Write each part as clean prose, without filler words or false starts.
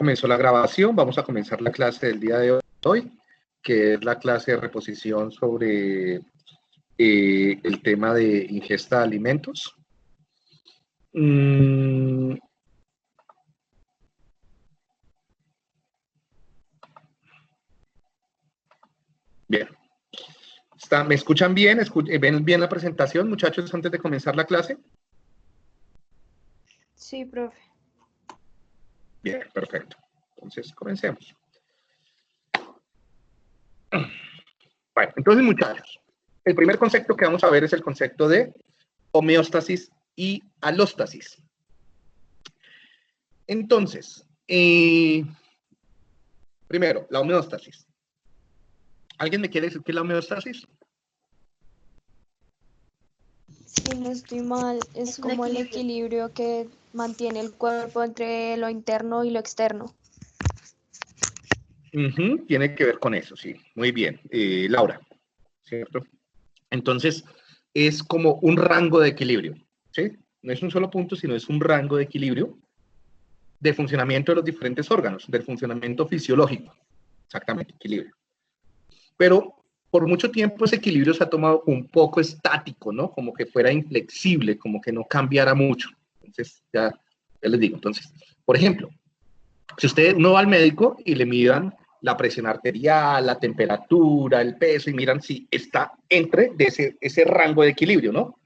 comenzó la grabación, vamos a comenzar la clase del día de hoy, que es la clase de reposición sobre el tema de ingesta de alimentos. Bien. ¿Me escuchan bien? ¿Ven bien la presentación, muchachos, antes de comenzar la clase? Sí, profe. Bien, perfecto. Entonces, comencemos. Bueno, entonces, muchachos, el primer concepto que vamos a ver es el concepto de homeostasis y alóstasis. Entonces, primero, la homeostasis. ¿Alguien me quiere decir qué es la homeostasis? Si no estoy mal, es como el equilibrio que mantiene el cuerpo entre lo interno y lo externo. Tiene que ver con eso, sí. Muy bien. Laura, ¿cierto? Entonces, es como un rango de equilibrio, ¿sí? No es un solo punto, sino es un rango de equilibrio de funcionamiento de los diferentes órganos, del funcionamiento fisiológico. Exactamente, equilibrio. Pero por mucho tiempo ese equilibrio se ha tomado un poco estático, ¿no? Como que fuera inflexible, como que no cambiara mucho. Entonces, ya les digo. Entonces, por ejemplo, si usted no va al médico y le midan la presión arterial, la temperatura, el peso, y miran si está entre de ese rango de equilibrio, ¿no?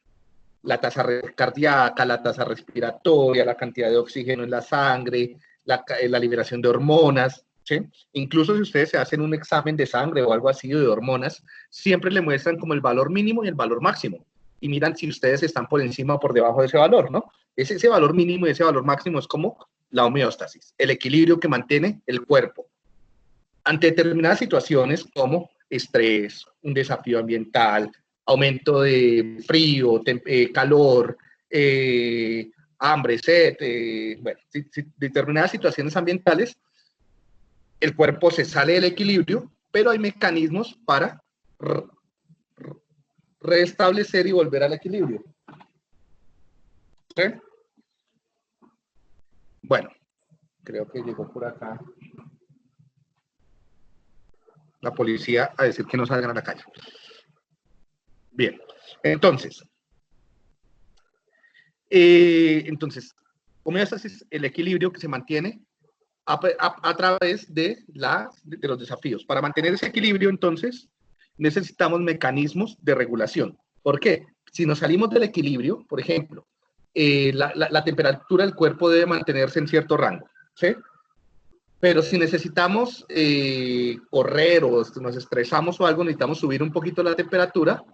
La tasa cardíaca, la tasa respiratoria, la cantidad de oxígeno en la sangre, la liberación de hormonas, ¿sí? Incluso si ustedes se hacen un examen de sangre o algo así de hormonas, siempre le muestran como el valor mínimo y el valor máximo. Y miran si ustedes están por encima o por debajo de ese valor, ¿no? Ese valor mínimo y ese valor máximo es como la homeostasis, el equilibrio que mantiene el cuerpo ante determinadas situaciones como estrés, un desafío ambiental, aumento de frío, calor, hambre, sed, bueno, determinadas situaciones ambientales, el cuerpo se sale del equilibrio, pero hay mecanismos para restablecer y volver al equilibrio. ¿Sí? Bueno, creo que llegó por acá la policía a decir que no salgan a la calle. Bien, entonces, homeostasis es el equilibrio que se mantiene a través de los desafíos. Para mantener ese equilibrio, entonces, necesitamos mecanismos de regulación. ¿Por qué? Si nos salimos del equilibrio, por ejemplo, la temperatura del cuerpo debe mantenerse en cierto rango, ¿sí? Pero si necesitamos correr o nos estresamos o algo, necesitamos subir un poquito la temperatura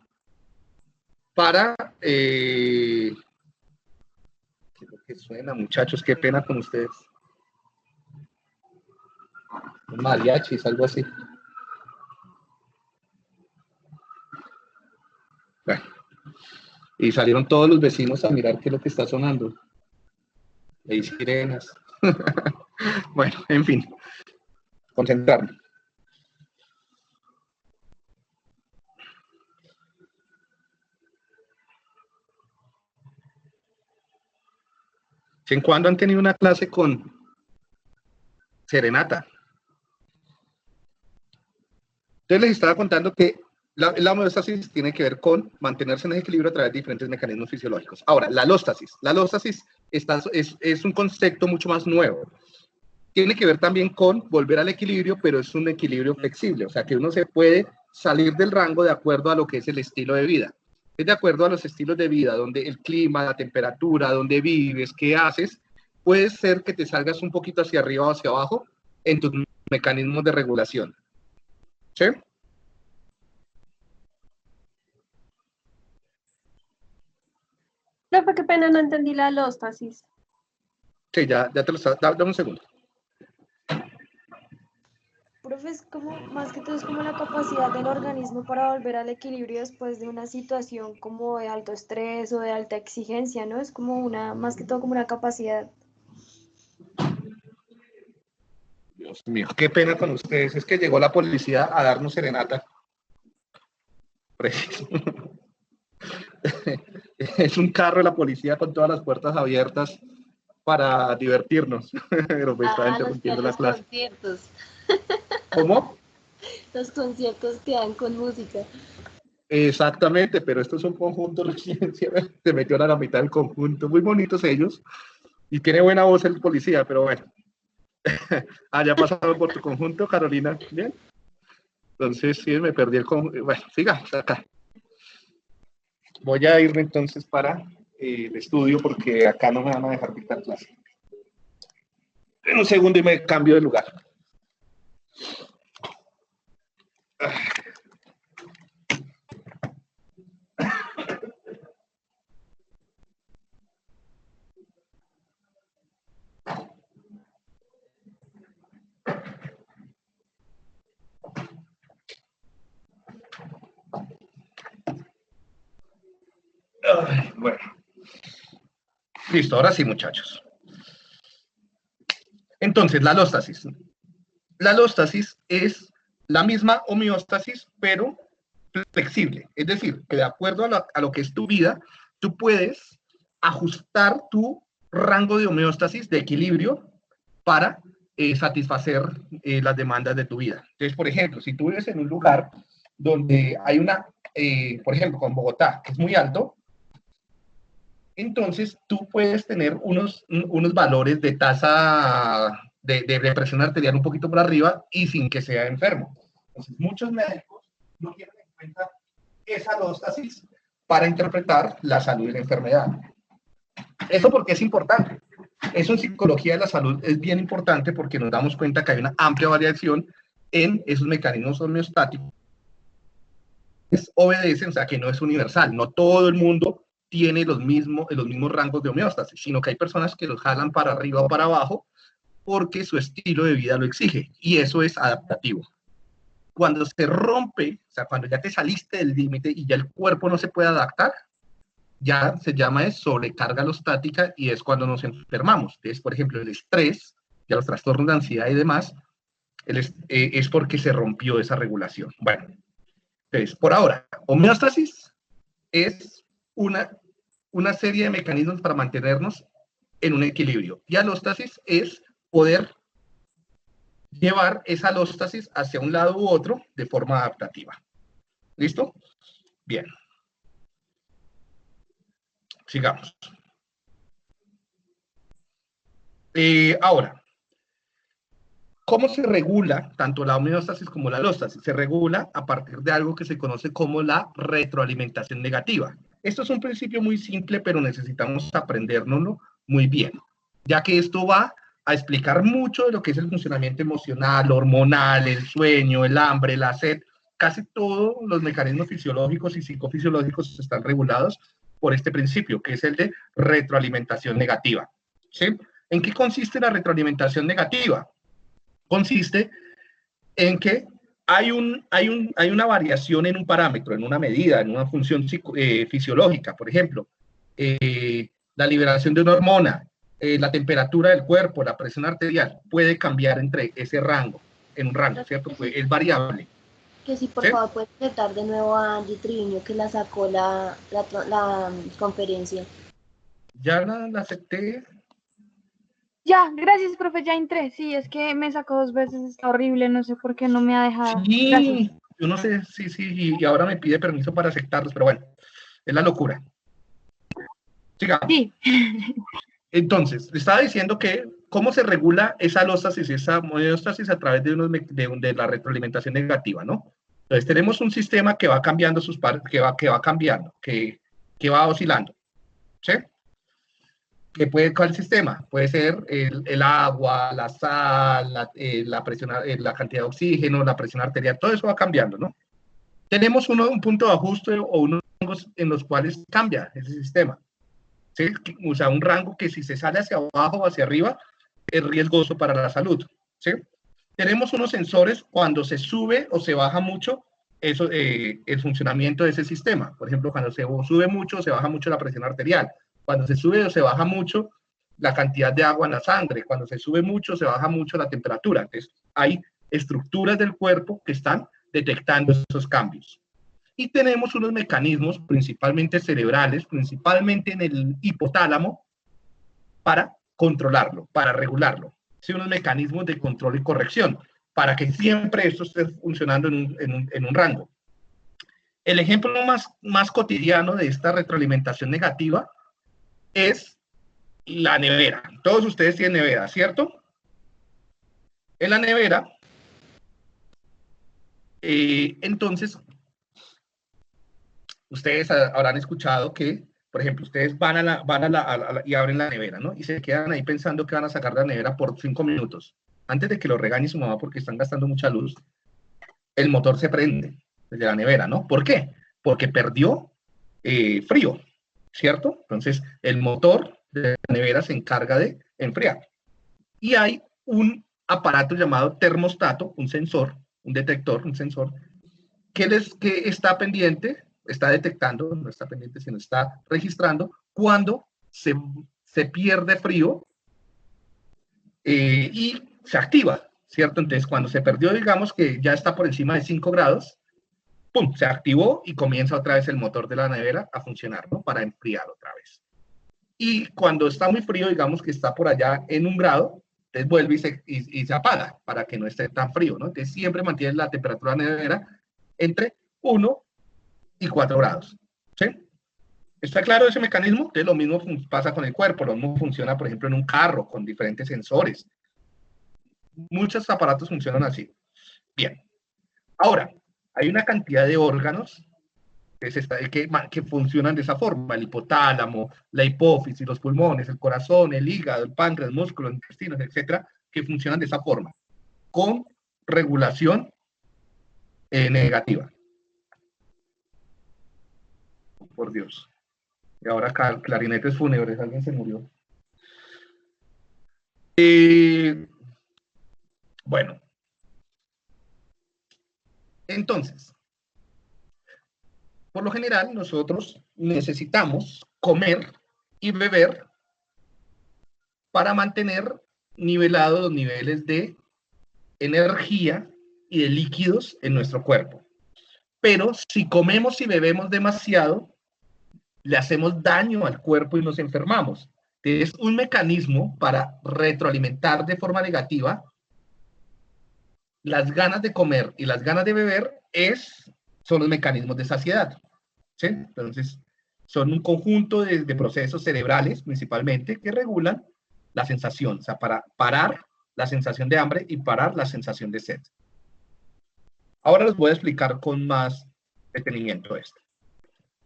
para... ¿qué es lo que suena, muchachos? Qué pena con ustedes. Mariachis, algo así. Bueno, y salieron todos los vecinos a mirar qué es lo que está sonando. Hay sirenas. Bueno, en fin, concentrarme. ¿En cuándo han tenido una clase con serenata? Entonces les estaba contando que la homeostasis tiene que ver con mantenerse en equilibrio a través de diferentes mecanismos fisiológicos. Ahora, la alóstasis. La alóstasis es un concepto mucho más nuevo. Tiene que ver también con volver al equilibrio, pero es un equilibrio flexible. O sea, que uno se puede salir del rango de acuerdo a lo que es el estilo de vida. Es de acuerdo a los estilos de vida, donde el clima, la temperatura, donde vives, qué haces, puede ser que te salgas un poquito hacia arriba o hacia abajo en tus mecanismos de regulación. ¿Sí? Profe, qué pena, no entendí la alóstasis. Sí, ya te lo está. Dame un segundo. Profe, es como, más que todo es como la capacidad del organismo para volver al equilibrio después de una situación como de alto estrés o de alta exigencia, ¿no? Es como más que todo como una capacidad. Dios mío, qué pena con ustedes. Es que llegó la policía a darnos serenata. Es un carro de la policía con todas las puertas abiertas para divertirnos, pero me está interrumpiendo la los clase. conciertos. ¿Cómo? Los conciertos que dan con música. Exactamente, pero estos son conjuntos residenciales, se metió a la mitad del conjunto, muy bonitos ellos, y tiene buena voz el policía, pero bueno. Ya pasado por tu conjunto, Carolina, ¿bien? Entonces, sí, me perdí el conjunto. Bueno, siga, hasta acá. Voy a irme entonces para el estudio, porque acá no me van a dejar dictar clase. En un segundo y me cambio de lugar. Bueno, listo, ahora sí, muchachos. Entonces, la alóstasis. La alóstasis es la misma homeostasis, pero flexible. Es decir, que de acuerdo a lo que es tu vida, tú puedes ajustar tu rango de homeostasis, de equilibrio, para satisfacer las demandas de tu vida. Entonces, por ejemplo, si tú vives en un lugar donde hay por ejemplo, con Bogotá, que es muy alto, entonces tú puedes tener unos valores de tasa de presión arterial un poquito por arriba y sin que sea enfermo. Entonces, muchos médicos no tienen en cuenta esa alóstasis para interpretar la salud y la enfermedad. ¿Eso por qué es importante? Eso en psicología de la salud es bien importante porque nos damos cuenta que hay una amplia variación en esos mecanismos homeostáticos. Obedecen, o sea, que no es universal, no todo el mundo tiene los mismos rangos de homeostasis, sino que hay personas que los jalan para arriba o para abajo porque su estilo de vida lo exige, y eso es adaptativo. Cuando se rompe, o sea, cuando ya te saliste del límite y ya el cuerpo no se puede adaptar, ya se llama sobrecarga alostática y es cuando nos enfermamos. Entonces, por ejemplo, el estrés, ya los trastornos de ansiedad y demás, es porque se rompió esa regulación. Bueno, entonces, por ahora, homeostasis es una serie de mecanismos para mantenernos en un equilibrio. Y alóstasis es poder llevar esa alóstasis hacia un lado u otro de forma adaptativa. ¿Listo? Bien. Sigamos. Ahora, ¿cómo se regula tanto la homeostasis como la alóstasis? Se regula a partir de algo que se conoce como la retroalimentación negativa. Esto es un principio muy simple, pero necesitamos aprendérnoslo muy bien, ya que esto va a explicar mucho de lo que es el funcionamiento emocional, hormonal, el sueño, el hambre, la sed. Casi todos los mecanismos fisiológicos y psicofisiológicos están regulados por este principio, que es el de retroalimentación negativa. ¿Sí? ¿En qué consiste la retroalimentación negativa? Consiste en que hay una variación en un parámetro, en una medida, en una función fisiológica. Por ejemplo, la liberación de una hormona, la temperatura del cuerpo, la presión arterial, puede cambiar entre ese rango, en un rango, ¿cierto? Pues es variable. Que si por favor puedes presentar de nuevo a Angie Triviño, que la sacó la conferencia. Ya la acepté. Ya, gracias, profe, ya entré. Sí, es que me sacó 2 veces, está horrible, no sé por qué no me ha dejado. Sí, gracias. Yo no sé, sí, y ahora me pide permiso para aceptarlos, pero bueno, es la locura. Sigamos. Sí. Entonces, le estaba diciendo que cómo se regula esa alóstasis, esa homeostasis a través de la retroalimentación negativa, ¿no? Entonces, tenemos un sistema que va cambiando que va oscilando, ¿sí? ¿Cuál sistema? Puede ser el agua, la sal, la presión, la cantidad de oxígeno, la presión arterial, todo eso va cambiando, ¿no? Tenemos un punto de ajuste o unos rangos en los cuales cambia ese sistema. ¿Sí? O sea, un rango que si se sale hacia abajo o hacia arriba es riesgoso para la salud. ¿Sí? Tenemos unos sensores cuando se sube o se baja mucho el funcionamiento de ese sistema. Por ejemplo, cuando se sube mucho o se baja mucho la presión arterial. Cuando se sube o se baja mucho la cantidad de agua en la sangre. Cuando se sube mucho o se baja mucho la temperatura. Entonces, hay estructuras del cuerpo que están detectando esos cambios. Y tenemos unos mecanismos principalmente cerebrales, principalmente en el hipotálamo, para controlarlo, para regularlo. Sí, unos mecanismos de control y corrección, para que siempre esto esté funcionando en un rango. El ejemplo más cotidiano de esta retroalimentación negativa es la nevera. Todos ustedes tienen nevera, ¿cierto? En la nevera, entonces, ustedes habrán escuchado que, por ejemplo, ustedes van y abren la nevera, ¿no? Y se quedan ahí pensando que van a sacar la nevera por 5 minutos. Antes de que lo regañe su mamá porque están gastando mucha luz, el motor se prende desde la nevera, ¿no? ¿Por qué? Porque perdió frío, ¿cierto? Entonces, el motor de la nevera se encarga de enfriar. Y hay un aparato llamado termostato, un sensor, un detector, un sensor, que está pendiente, está detectando, no está pendiente, sino está registrando cuando se pierde frío y se activa, ¿cierto? Entonces, cuando se perdió, digamos que ya está por encima de 5 grados, ¡pum!, se activó y comienza otra vez el motor de la nevera a funcionar, ¿no? Para enfriar otra vez. Y cuando está muy frío, digamos que está por allá en 1 grado, entonces vuelve y se apaga para que no esté tan frío, ¿no? Entonces siempre mantiene la temperatura de la nevera entre 1 y 4 grados, ¿sí? ¿Está claro ese mecanismo? Entonces lo mismo pasa con el cuerpo, lo mismo funciona, por ejemplo, en un carro con diferentes sensores. Muchos aparatos funcionan así. Bien. Ahora, hay una cantidad de órganos que funcionan de esa forma: el hipotálamo, la hipófisis, los pulmones, el corazón, el hígado, el páncreas, el músculo, los intestinos, etcétera, que funcionan de esa forma, con regulación negativa. Por Dios. Y ahora clarinetes fúnebres, alguien se murió. Bueno. Entonces, por lo general, nosotros necesitamos comer y beber para mantener nivelados los niveles de energía y de líquidos en nuestro cuerpo. Pero si comemos y bebemos demasiado, le hacemos daño al cuerpo y nos enfermamos. Es un mecanismo para retroalimentar de forma negativa las ganas de comer y las ganas de beber. Son los mecanismos de saciedad, ¿sí? Entonces, son un conjunto de procesos cerebrales, principalmente, que regulan la sensación, o sea, para parar la sensación de hambre y parar la sensación de sed. Ahora les voy a explicar con más detenimiento esto.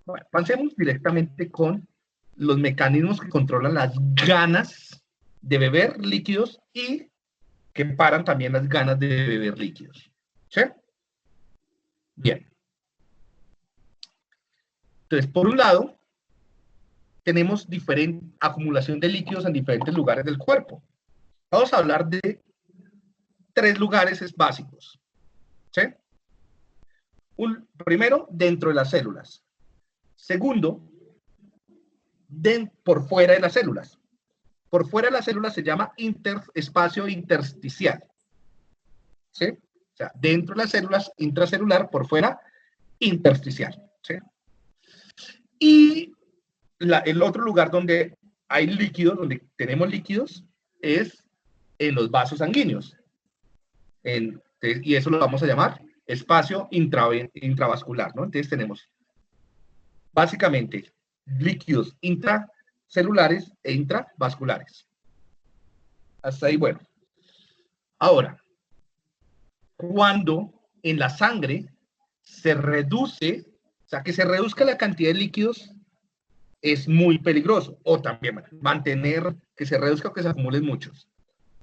Bueno, pasemos directamente con los mecanismos que controlan las ganas de beber líquidos y que paran también las ganas de beber líquidos, ¿sí? Bien. Entonces, por un lado, tenemos diferente acumulación de líquidos en diferentes lugares del cuerpo. Vamos a hablar de 3 lugares básicos, ¿sí? Primero, dentro de las células. Segundo, por fuera de las células. Por fuera de las células se llama espacio intersticial, ¿sí? O sea, dentro de las células, intracelular; por fuera, intersticial, ¿sí? Y el otro lugar donde hay líquidos, donde tenemos líquidos, es en los vasos sanguíneos. Y eso lo vamos a llamar espacio intravascular, ¿no? Entonces tenemos básicamente líquidos intracelulares e intravasculares. Hasta ahí, bueno. Ahora, cuando en la sangre se reduce, o sea, que se reduzca la cantidad de líquidos, es muy peligroso. O también mantener que se reduzca o que se acumulen muchos.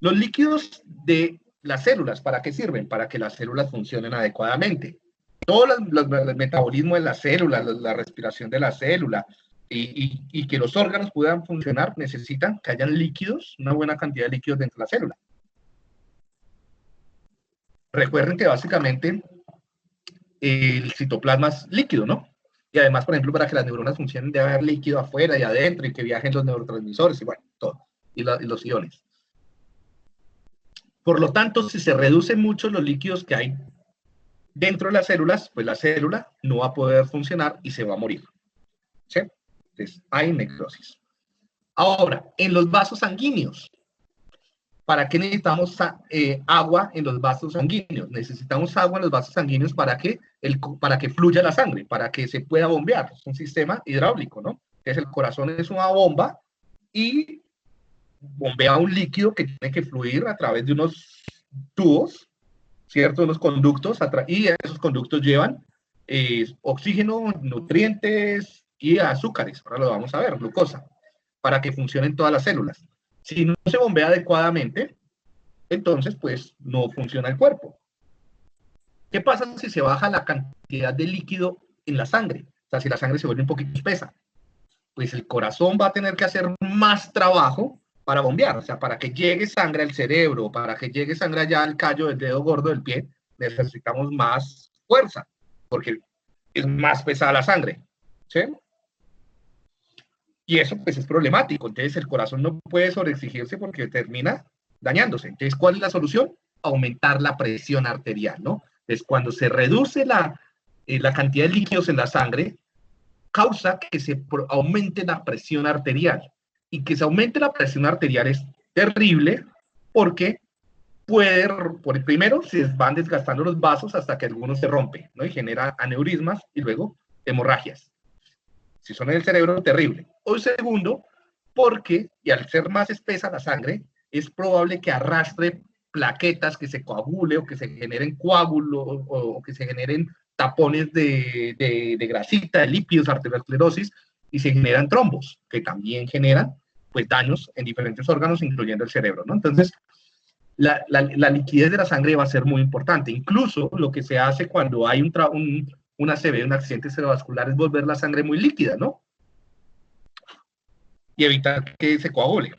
Los líquidos de las células, ¿para qué sirven? Para que las células funcionen adecuadamente. Todo el metabolismo de las células, la respiración de la célula y que los órganos puedan funcionar, necesitan que hayan líquidos, una buena cantidad de líquidos dentro de la célula. Recuerden que básicamente el citoplasma es líquido, ¿no? Y además, por ejemplo, para que las neuronas funcionen debe haber líquido afuera y adentro y que viajen los neurotransmisores y bueno, todo. Y los iones. Por lo tanto, si se reducen mucho los líquidos que hay dentro de las células, pues la célula no va a poder funcionar y se va a morir, ¿sí? Entonces, hay necrosis. Ahora, en los vasos sanguíneos, ¿para qué necesitamos agua en los vasos sanguíneos? Necesitamos agua en los vasos sanguíneos para que fluya la sangre, para que se pueda bombear. Es un sistema hidráulico, ¿no? Entonces el corazón es una bomba y bombea un líquido que tiene que fluir a través de unos tubos, ¿cierto? Unos conductos, y esos conductos llevan oxígeno, nutrientes y azúcares. Ahora lo vamos a ver, glucosa, para que funcionen todas las células. Si no se bombea adecuadamente, entonces pues no funciona el cuerpo. ¿Qué pasa si se baja la cantidad de líquido en la sangre? O sea, si la sangre se vuelve un poquito espesa, pues el corazón va a tener que hacer más trabajo para bombear, o sea, para que llegue sangre al cerebro, para que llegue sangre allá al callo del dedo gordo del pie, necesitamos más fuerza, porque es más pesada la sangre, ¿sí? Y eso pues es problemático, entonces el corazón no puede sobreexigirse porque termina dañándose. Entonces, ¿cuál es la solución? Aumentar la presión arterial, ¿no? Entonces, cuando se reduce la cantidad de líquidos en la sangre, causa que se aumente la presión arterial. Y que se aumente la presión arterial es terrible porque primero se van desgastando los vasos hasta que algunos se rompen, ¿no? Y genera aneurismas y luego hemorragias. Si son en el cerebro, terrible. O segundo, porque, y al ser más espesa la sangre, es probable que arrastre plaquetas, que se coagule o que se generen coágulos o que se generen tapones de grasita, de lípidos, arteriosclerosis, y se generan trombos, que también generan pues daños en diferentes órganos, incluyendo el cerebro, ¿no? Entonces, la liquidez de la sangre va a ser muy importante. Incluso lo que se hace cuando hay un ACV, un accidente cerebrovascular, es volver la sangre muy líquida, ¿no? Y evitar que se coagule.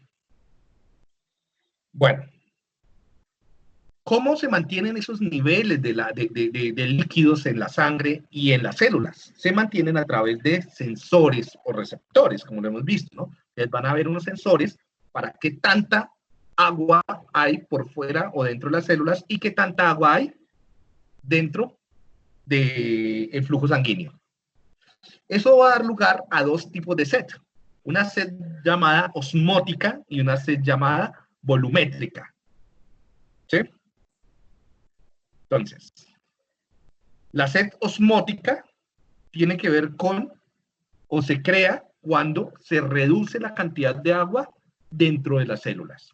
Bueno, ¿cómo se mantienen esos niveles de líquidos en la sangre y en las células? Se mantienen a través de sensores o receptores, como lo hemos visto, ¿no? Entonces van a haber unos sensores para qué tanta agua hay por fuera o dentro de las células y qué tanta agua hay dentro del flujo sanguíneo. Eso va a dar lugar a dos tipos de sed. Una sed llamada osmótica y una sed llamada volumétrica. ¿Sí? Entonces, la sed osmótica tiene que ver con, o se crea cuando se reduce la cantidad de agua dentro de las células.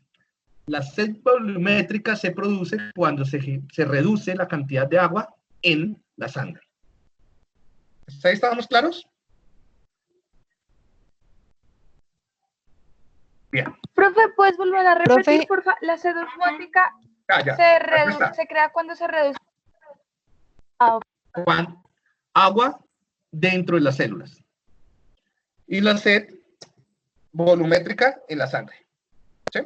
La sed volumétrica se produce cuando se reduce la cantidad de agua en la sangre. ¿Ahí estamos claros? Bien. Profe, ¿puedes volver a repetir, por favor? La sed osmótica se crea cuando se reduce agua dentro de las células. Y la sed volumétrica en la sangre. ¿Sí?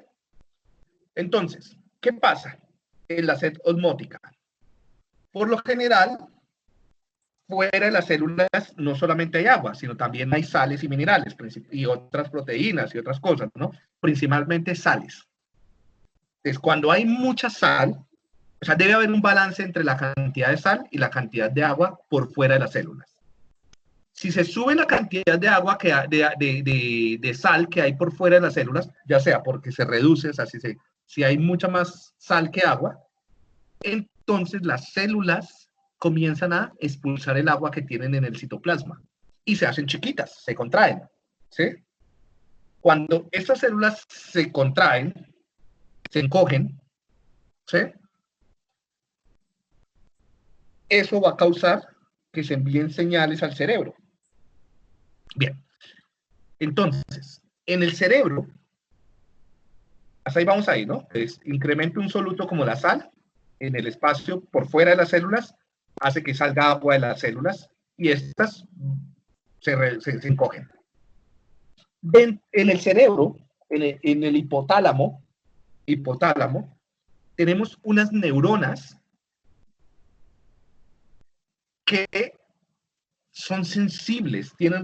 Entonces, ¿qué pasa en la sed osmótica? Por lo general, fuera de las células no solamente hay agua, sino también hay sales y minerales y otras proteínas y otras cosas, ¿no? Principalmente sales. Entonces, cuando hay mucha sal, o sea, debe haber un balance entre la cantidad de sal y la cantidad de agua por fuera de las células. Si se sube la cantidad de agua, de sal que hay por fuera de las células, ya sea porque se reduce, o sea, si hay mucha más sal que agua, entonces las células comienzan a expulsar el agua que tienen en el citoplasma y se hacen chiquitas, se contraen, ¿sí? Cuando estas células se contraen, se encogen, ¿sí? Eso va a causar que se envíen señales al cerebro. Bien, entonces, en el cerebro, hasta ahí vamos a ir, ¿no? Incrementa un soluto como la sal en el espacio por fuera de las células, hace que salga agua de las células y estas se encogen. En el cerebro, en el hipotálamo, tenemos unas neuronas que son sensibles, tienen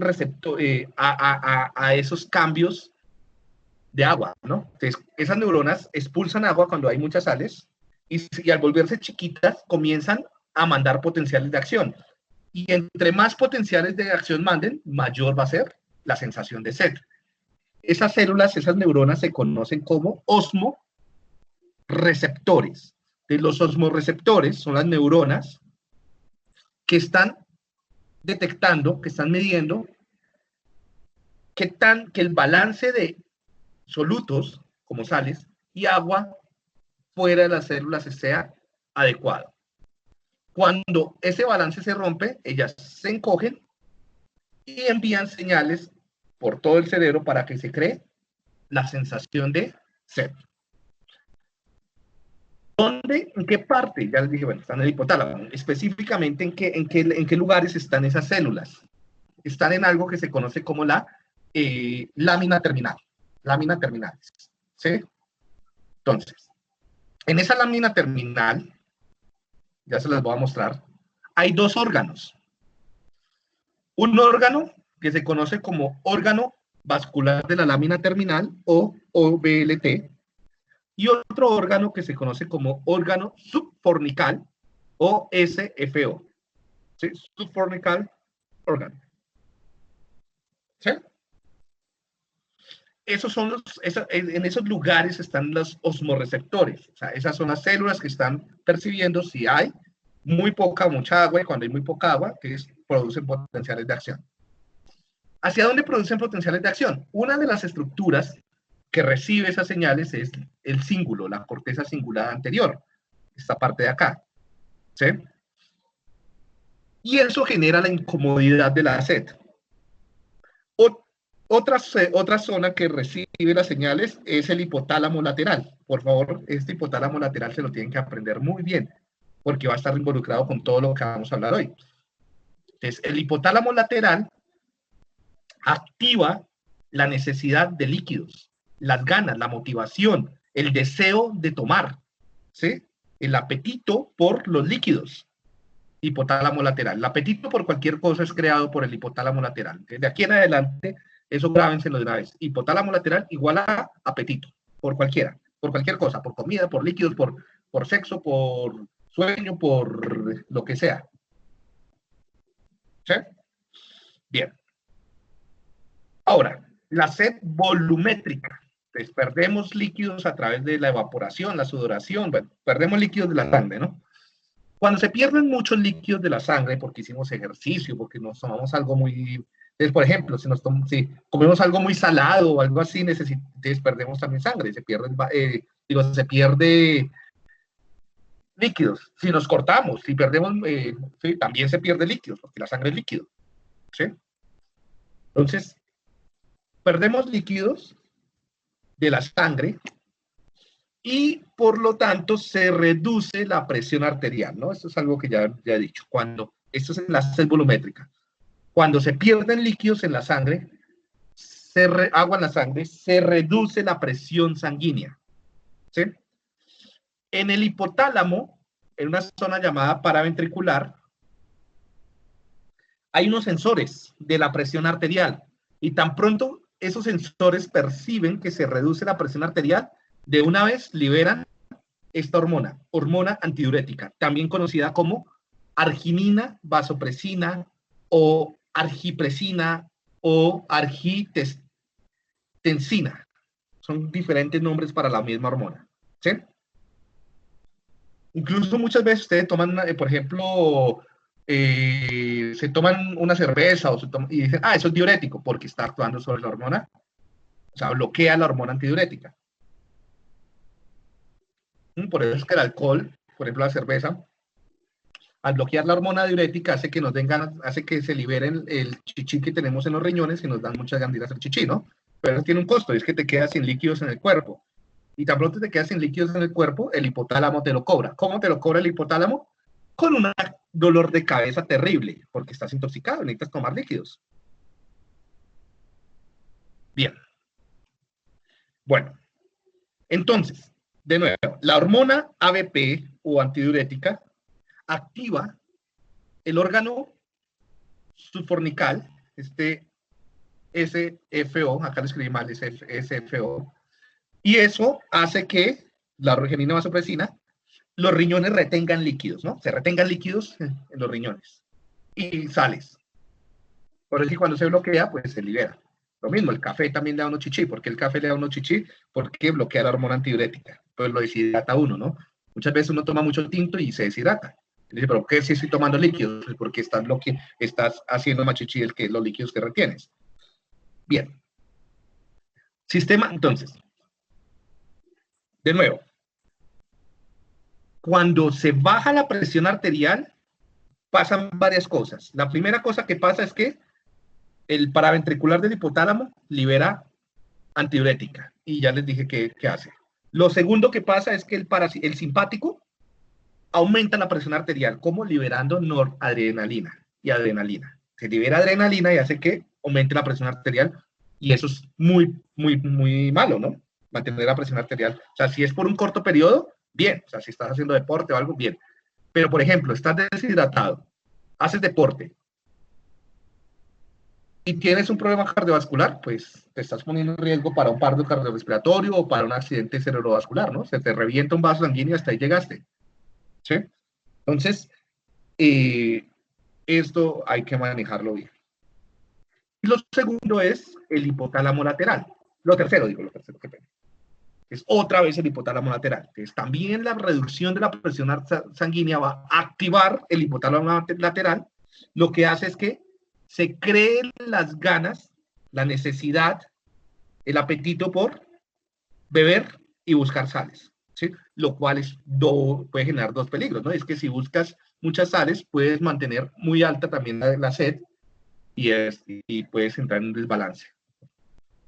a esos cambios de agua, ¿no? Entonces, esas neuronas expulsan agua cuando hay muchas sales y al volverse chiquitas comienzan a mandar potenciales de acción. Y entre más potenciales de acción manden, mayor va a ser la sensación de sed. esas células, esas neuronas se conocen como osmoreceptores. Los osmoreceptores son las neuronas que están detectando, que están midiendo que el balance de solutos, como sales, y agua fuera de las células sea adecuado. Cuando ese balance se rompe, ellas se encogen y envían señales por todo el cerebro para que se cree la sensación de sed. ¿Dónde? ¿En qué parte? Ya les dije, bueno, están en el hipotálamo. Específicamente, ¿en qué lugares están esas células? Están en algo que se conoce como la lámina terminal. Lámina terminal. ¿Sí? Entonces, en esa lámina terminal, ya se las voy a mostrar, hay dos órganos. Un órgano que se conoce como órgano vascular de la lámina terminal o OVLT, y otro órgano que se conoce como órgano subfornical o SFO. ¿Sí? Subfornical órgano. ¿Sí? En esos lugares están los osmoreceptores. O sea, esas son las células que están percibiendo si hay muy poca o mucha agua, y cuando hay muy poca agua, producen potenciales de acción. ¿Hacia dónde producen potenciales de acción? Una de las estructuras que recibe esas señales es el cíngulo, la corteza cingulada anterior, esta parte de acá. ¿Sí? Y eso genera la incomodidad de la sed. Otra zona que recibe las señales es el hipotálamo lateral. Por favor, este hipotálamo lateral se lo tienen que aprender muy bien, porque va a estar involucrado con todo lo que vamos a hablar hoy. Entonces, el hipotálamo lateral activa la necesidad de líquidos, las ganas, la motivación, el deseo de tomar, ¿sí? El apetito por los líquidos. Hipotálamo lateral. El apetito por cualquier cosa es creado por el hipotálamo lateral. De aquí en adelante, eso grábenselo de una vez. Hipotálamo lateral igual a apetito, por cualquier cosa, por comida, por líquidos, por sexo, por sueño, por lo que sea. ¿Sí? Bien. Ahora, la sed volumétrica. Pues perdemos líquidos a través de la evaporación, la sudoración, bueno, perdemos líquidos de la sangre, ¿no? Cuando se pierden muchos líquidos de la sangre porque hicimos ejercicio, porque nos tomamos algo muy... Entonces, por ejemplo, si comemos algo muy salado o algo así, entonces perdemos también sangre, se pierde líquidos. Si nos cortamos, si perdemos, sí, también se pierde líquidos, porque la sangre es líquido. ¿Sí? Entonces, perdemos líquidos de la sangre y por lo tanto se reduce la presión arterial, ¿no? Esto es algo que ya he dicho. Esto es la sed volumétrica. Cuando se pierden líquidos en la sangre, agua en la sangre, se reduce la presión sanguínea. ¿Sí? En el hipotálamo, en una zona llamada paraventricular, hay unos sensores de la presión arterial y tan pronto esos sensores perciben que se reduce la presión arterial, de una vez liberan esta hormona antidiurética, también conocida como arginina, vasopresina o argipresina o argitensina. Son diferentes nombres para la misma hormona. ¿Sí? Incluso muchas veces ustedes toman, por ejemplo, se toman una cerveza y dicen, eso es diurético, porque está actuando sobre la hormona, o sea, bloquea la hormona antidiurética. Por eso es que el alcohol, por ejemplo la cerveza, al bloquear la hormona diurética hace que nos den ganas, hace que se liberen el chichi que tenemos en los riñones y nos dan muchas ganas de hacer chichi, ¿no? Pero eso tiene un costo, es que te quedas sin líquidos en el cuerpo. Y tan pronto te quedas sin líquidos en el cuerpo, el hipotálamo te lo cobra. ¿Cómo te lo cobra el hipotálamo? Con un dolor de cabeza terrible, porque estás intoxicado, necesitas tomar líquidos. Bien. Bueno, entonces, de nuevo, la hormona ABP o antidiurética activa el órgano subfornical, este SFO, acá lo escribí mal, SFO, y eso hace que la arginina vasopresina, los riñones retengan líquidos, ¿no? Se retengan líquidos en los riñones y sales. Por eso que cuando se bloquea, pues se libera. Lo mismo, el café también le da uno chichi. ¿Por qué el café le da uno chichi? Porque bloquea la hormona antidiurética. Entonces lo deshidrata uno, ¿no? Muchas veces uno toma mucho tinto y se deshidrata. Y dice, ¿pero qué si estoy tomando líquidos? Pues porque estás haciendo más chichi que los líquidos que retienes. Bien. Sistema, entonces. De nuevo. Cuando se baja la presión arterial, pasan varias cosas. La primera cosa que pasa es que el paraventricular del hipotálamo libera antidiurética. Y ya les dije qué hace. Lo segundo que pasa es que el simpático aumenta la presión arterial, como liberando noradrenalina y adrenalina. Se libera adrenalina y hace que aumente la presión arterial, y eso es muy, muy, muy malo, ¿no? Mantener la presión arterial. O sea, si es por un corto periodo, bien. O sea, si estás haciendo deporte o algo, bien. Pero, por ejemplo, estás deshidratado, haces deporte, y tienes un problema cardiovascular, pues te estás poniendo en riesgo para un paro cardiorrespiratorio o para un accidente cerebrovascular, ¿no? Se te revienta un vaso sanguíneo y hasta ahí llegaste. ¿Sí? Entonces, esto hay que manejarlo bien. Y lo segundo es el hipotálamo lateral. Lo tercero, qué pena. Es otra vez el hipotálamo lateral. Entonces, también la reducción de la presión sanguínea va a activar el hipotálamo lateral. Lo que hace es que se creen las ganas, la necesidad, el apetito por beber y buscar sales, ¿sí? Lo cual puede generar dos peligros, ¿no? Es que si buscas muchas sales, puedes mantener muy alta también la sed y puedes entrar en un desbalance.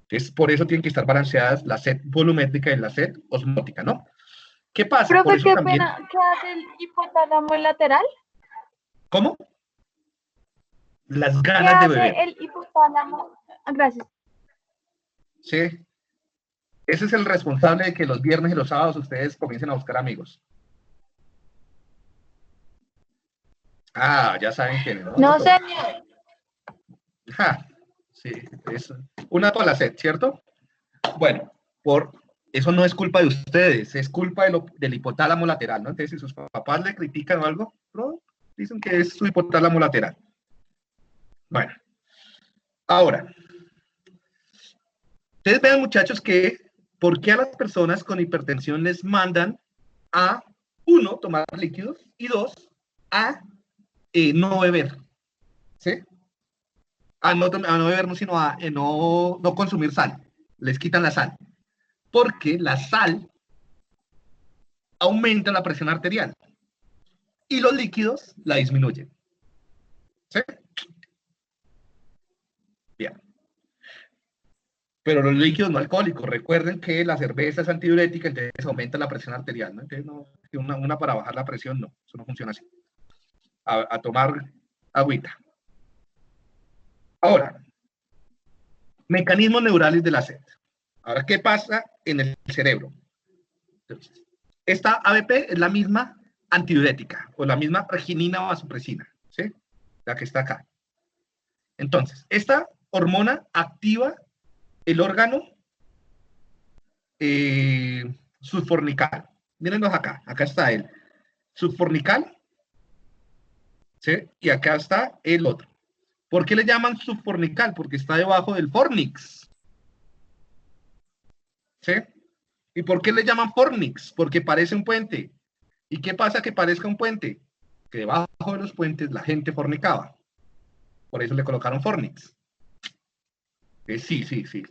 Entonces, por eso tienen que estar balanceadas la sed volumétrica y la sed osmótica, ¿no? ¿Qué pasa? Profe, Por eso qué también... pena, ¿qué hace el hipotálamo lateral? ¿Cómo? Las ¿Qué ganas de hace beber. el hipotálamo? Gracias. Sí. Ese es el responsable de que los viernes y los sábados ustedes comiencen a buscar amigos. Ah, ya saben quién, ¿no? No, señor. Sí, es una por la sed, ¿cierto? Bueno, eso no es culpa de ustedes, es culpa del hipotálamo lateral, ¿no? Entonces, si sus papás le critican o algo, ¿no? Dicen que es su hipotálamo lateral. Bueno, ahora, ustedes vean, muchachos, que ¿por qué a las personas con hipertensión les mandan a, uno, tomar líquidos, y dos, a no beber? ¿Sí? A no beber, no, sino a no consumir sal. Les quitan la sal. Porque la sal aumenta la presión arterial y los líquidos la disminuyen. ¿Sí? Bien. Pero los líquidos no alcohólicos, recuerden que la cerveza es antidiurética, entonces aumenta la presión arterial, ¿no? Entonces, una para bajar la presión, no, eso no funciona así. A tomar agüita. Ahora, mecanismos neurales de la sed. Ahora, ¿qué pasa en el cerebro? Entonces, esta ABP es la misma antidiurética, o la misma reginina o vasopresina, ¿sí? La que está acá. Entonces, esta hormona activa el órgano subfornical. Mírenlos acá está el subfornical, ¿sí? Y acá está el otro. ¿Por qué le llaman subfornical? Porque está debajo del fornix, ¿sí? ¿Y por qué le llaman fornix? Porque parece un puente. ¿Y qué pasa que parezca un puente? Que debajo de los puentes la gente fornicaba. Por eso le colocaron fornix. Sí. Sí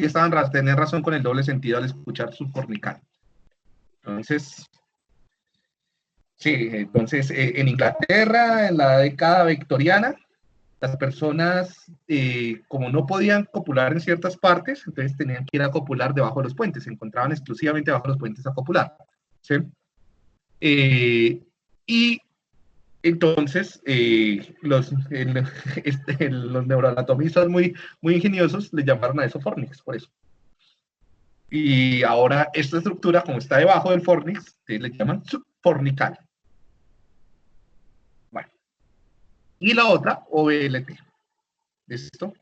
estaban tener razón con el doble sentido al escuchar subfornical. Entonces, en Inglaterra, en la década victoriana, las personas, como no podían copular en ciertas partes, entonces tenían que ir a copular debajo de los puentes, se encontraban exclusivamente debajo de los puentes a copular. ¿Sí? Y entonces, los neuroanatomistas muy ingeniosos le llamaron a eso fornix, por eso. Y ahora esta estructura, como está debajo del fornix, le llaman subfornical. Bueno. Y la otra, OVLT. ¿Listo?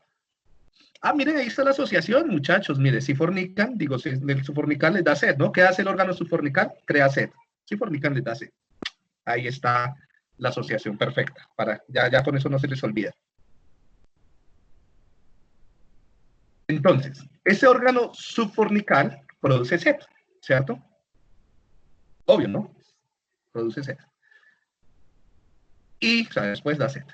Ah, miren, ahí está la asociación, muchachos. Mire, si fornican, digo, si el subfornical les da sed, ¿no? ¿Qué hace el órgano subfornical? Crea sed. Si fornican les da sed. Ahí está la asociación perfecta. Ya con eso no se les olvida. Entonces, ese órgano subfornical produce Z, ¿cierto? Obvio, ¿no? Produce Z. Y, o sea, después da Z.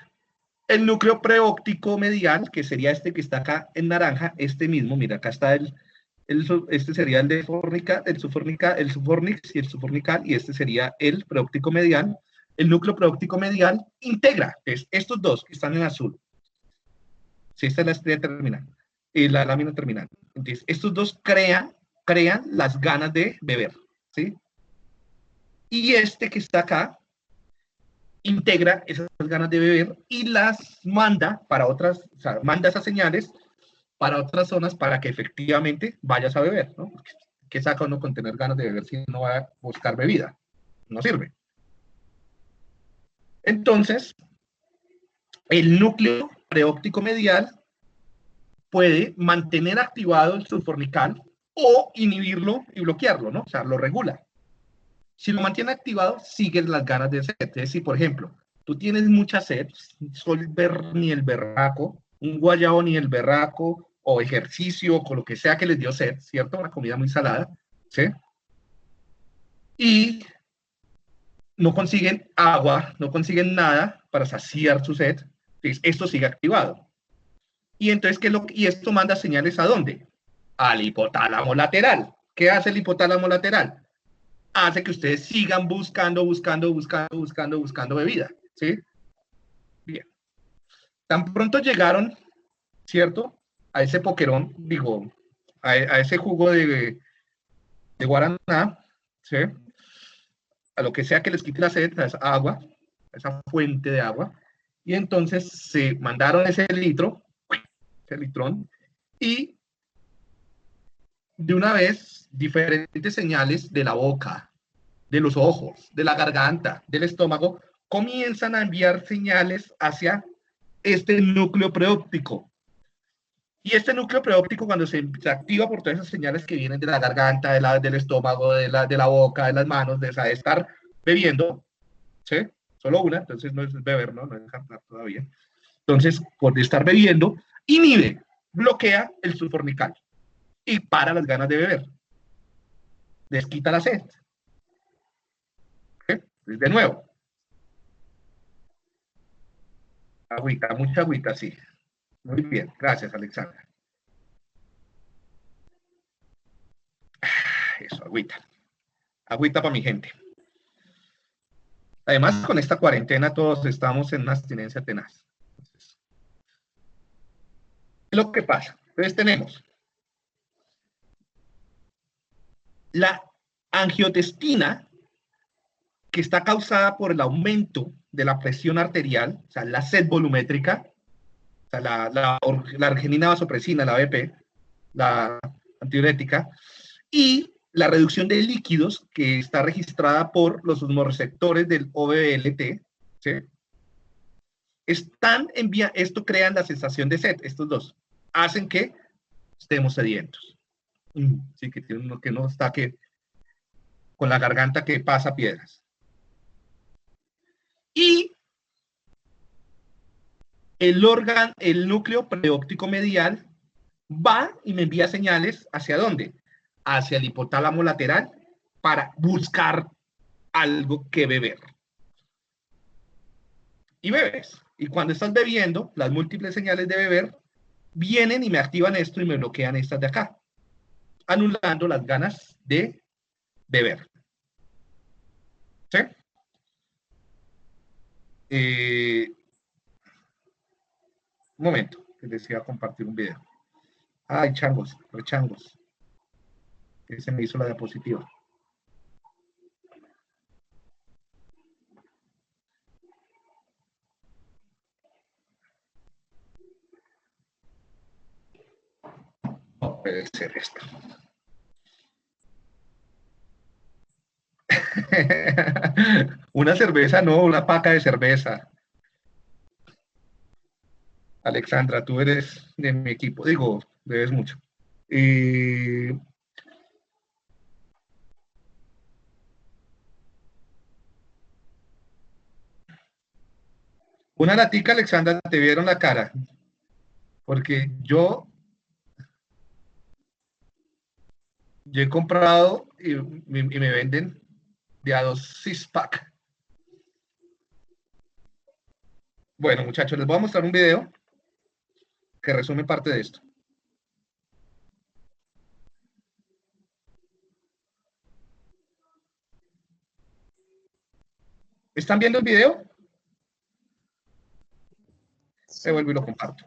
El núcleo preóptico medial, que sería este que está acá en naranja, este mismo, mira, acá está este sería el de fornica, el subfornix y el subfornical, y este sería el preóptico medial. El núcleo preóptico medial integra, es estos dos que están en azul. Si esta es la estrella terminal, la lámina terminal. Entonces, estos dos crean las ganas de beber, ¿sí? Y este que está acá integra esas ganas de beber y las manda para otras, o sea, manda esas señales para otras zonas para que efectivamente vayas a beber, ¿no? ¿Qué saca uno con tener ganas de beber si no va a buscar bebida? No sirve. Entonces, el núcleo preóptico medial puede mantener activado el subfornical o inhibirlo y bloquearlo, ¿no? O sea, lo regula. Si lo mantiene activado, sigues las ganas de sed. Es decir, por ejemplo, tú tienes mucha sed, ni el berraco, un guayabo ni el berraco, o ejercicio, con lo que sea que les dio sed, ¿cierto? Una comida muy salada, ¿sí? Y no consiguen agua, no consiguen nada para saciar su sed, entonces esto sigue activado. Y entonces, ¿y esto manda señales a dónde? Al hipotálamo lateral. ¿Qué hace el hipotálamo lateral? Hace que ustedes sigan buscando bebida, ¿sí? Bien. Tan pronto llegaron, ¿cierto? A ese poquerón, digo, a ese jugo de guaraná, ¿sí? A lo que sea que les quite la sed, a esa agua, a esa fuente de agua, y entonces se mandaron ese litrón, y de una vez diferentes señales de la boca, de los ojos, de la garganta, del estómago, comienzan a enviar señales hacia este núcleo preóptico. Y este núcleo preóptico, cuando se activa por todas esas señales que vienen de la garganta, del estómago, de la boca, de las manos, de estar bebiendo, ¿sí? Solo una, entonces no es beber, ¿no? No es cantar todavía. Entonces, por estar bebiendo, inhibe, bloquea el subfornical y para las ganas de beber. Les quita la sed. ¿Sí? De nuevo. Agüita, mucha agüita, sí. Muy bien, gracias, Alexandra. Eso, agüita. Agüita para mi gente. Además, con esta cuarentena todos estamos en una abstinencia tenaz. Entonces, ¿qué es lo que pasa? Entonces tenemos la angiotestina, que está causada por el aumento de la presión arterial, o sea, la sed volumétrica, o sea, la arginina vasopresina, la BP, la antidiurética, y la reducción de líquidos que está registrada por los osmoreceptores del OBLT, ¿sí? Esto crea la sensación de sed, estos dos, hacen que estemos sedientos. Sí, que uno que no está con la garganta que pasa piedras. Y el núcleo preóptico medial va y me envía señales ¿hacia dónde? Hacia el hipotálamo lateral para buscar algo que beber. Y bebes. Y cuando estás bebiendo, las múltiples señales de beber vienen y me activan esto y me bloquean estas de acá, anulando las ganas de beber. ¿Sí? Un momento, que les iba a compartir un video. Ay, changos, rechangos. Que se me hizo la diapositiva. No puede ser esto. Una cerveza, no, una paca de cerveza. Alexandra, tú eres de mi equipo. Digo, debes mucho. Una latica, Alexandra, te vieron la cara. Porque yo Yo he comprado y me venden de a 2 six-pack. Bueno, muchachos, les voy a mostrar un video que resume parte de esto. ¿Están viendo el video? Me vuelvo y lo comparto.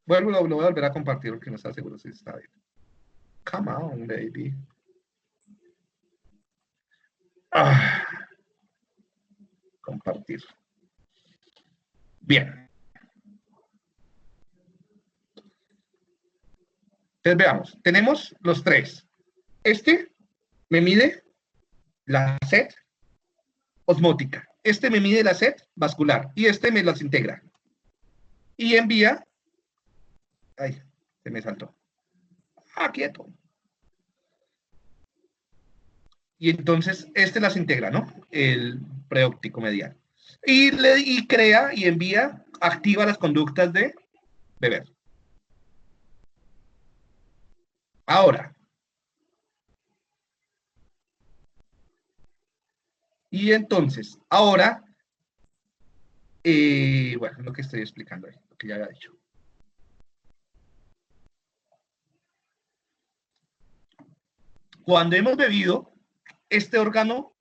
Lo voy a volver a compartir porque no está seguro si está bien. Come on, baby. Compartir. Bien. Entonces veamos. Tenemos los tres. Este me mide la sed osmótica. Este me mide la sed vascular. Y este me las integra. Y envía. Ay, se me saltó. Quieto. Y entonces este las integra, ¿no? El preóptico medial. Y crea y envía, activa las conductas de beber. Ahora. Y entonces, ahora, bueno, es lo que estoy explicando ahí, lo que ya había dicho. Cuando hemos bebido, este órgano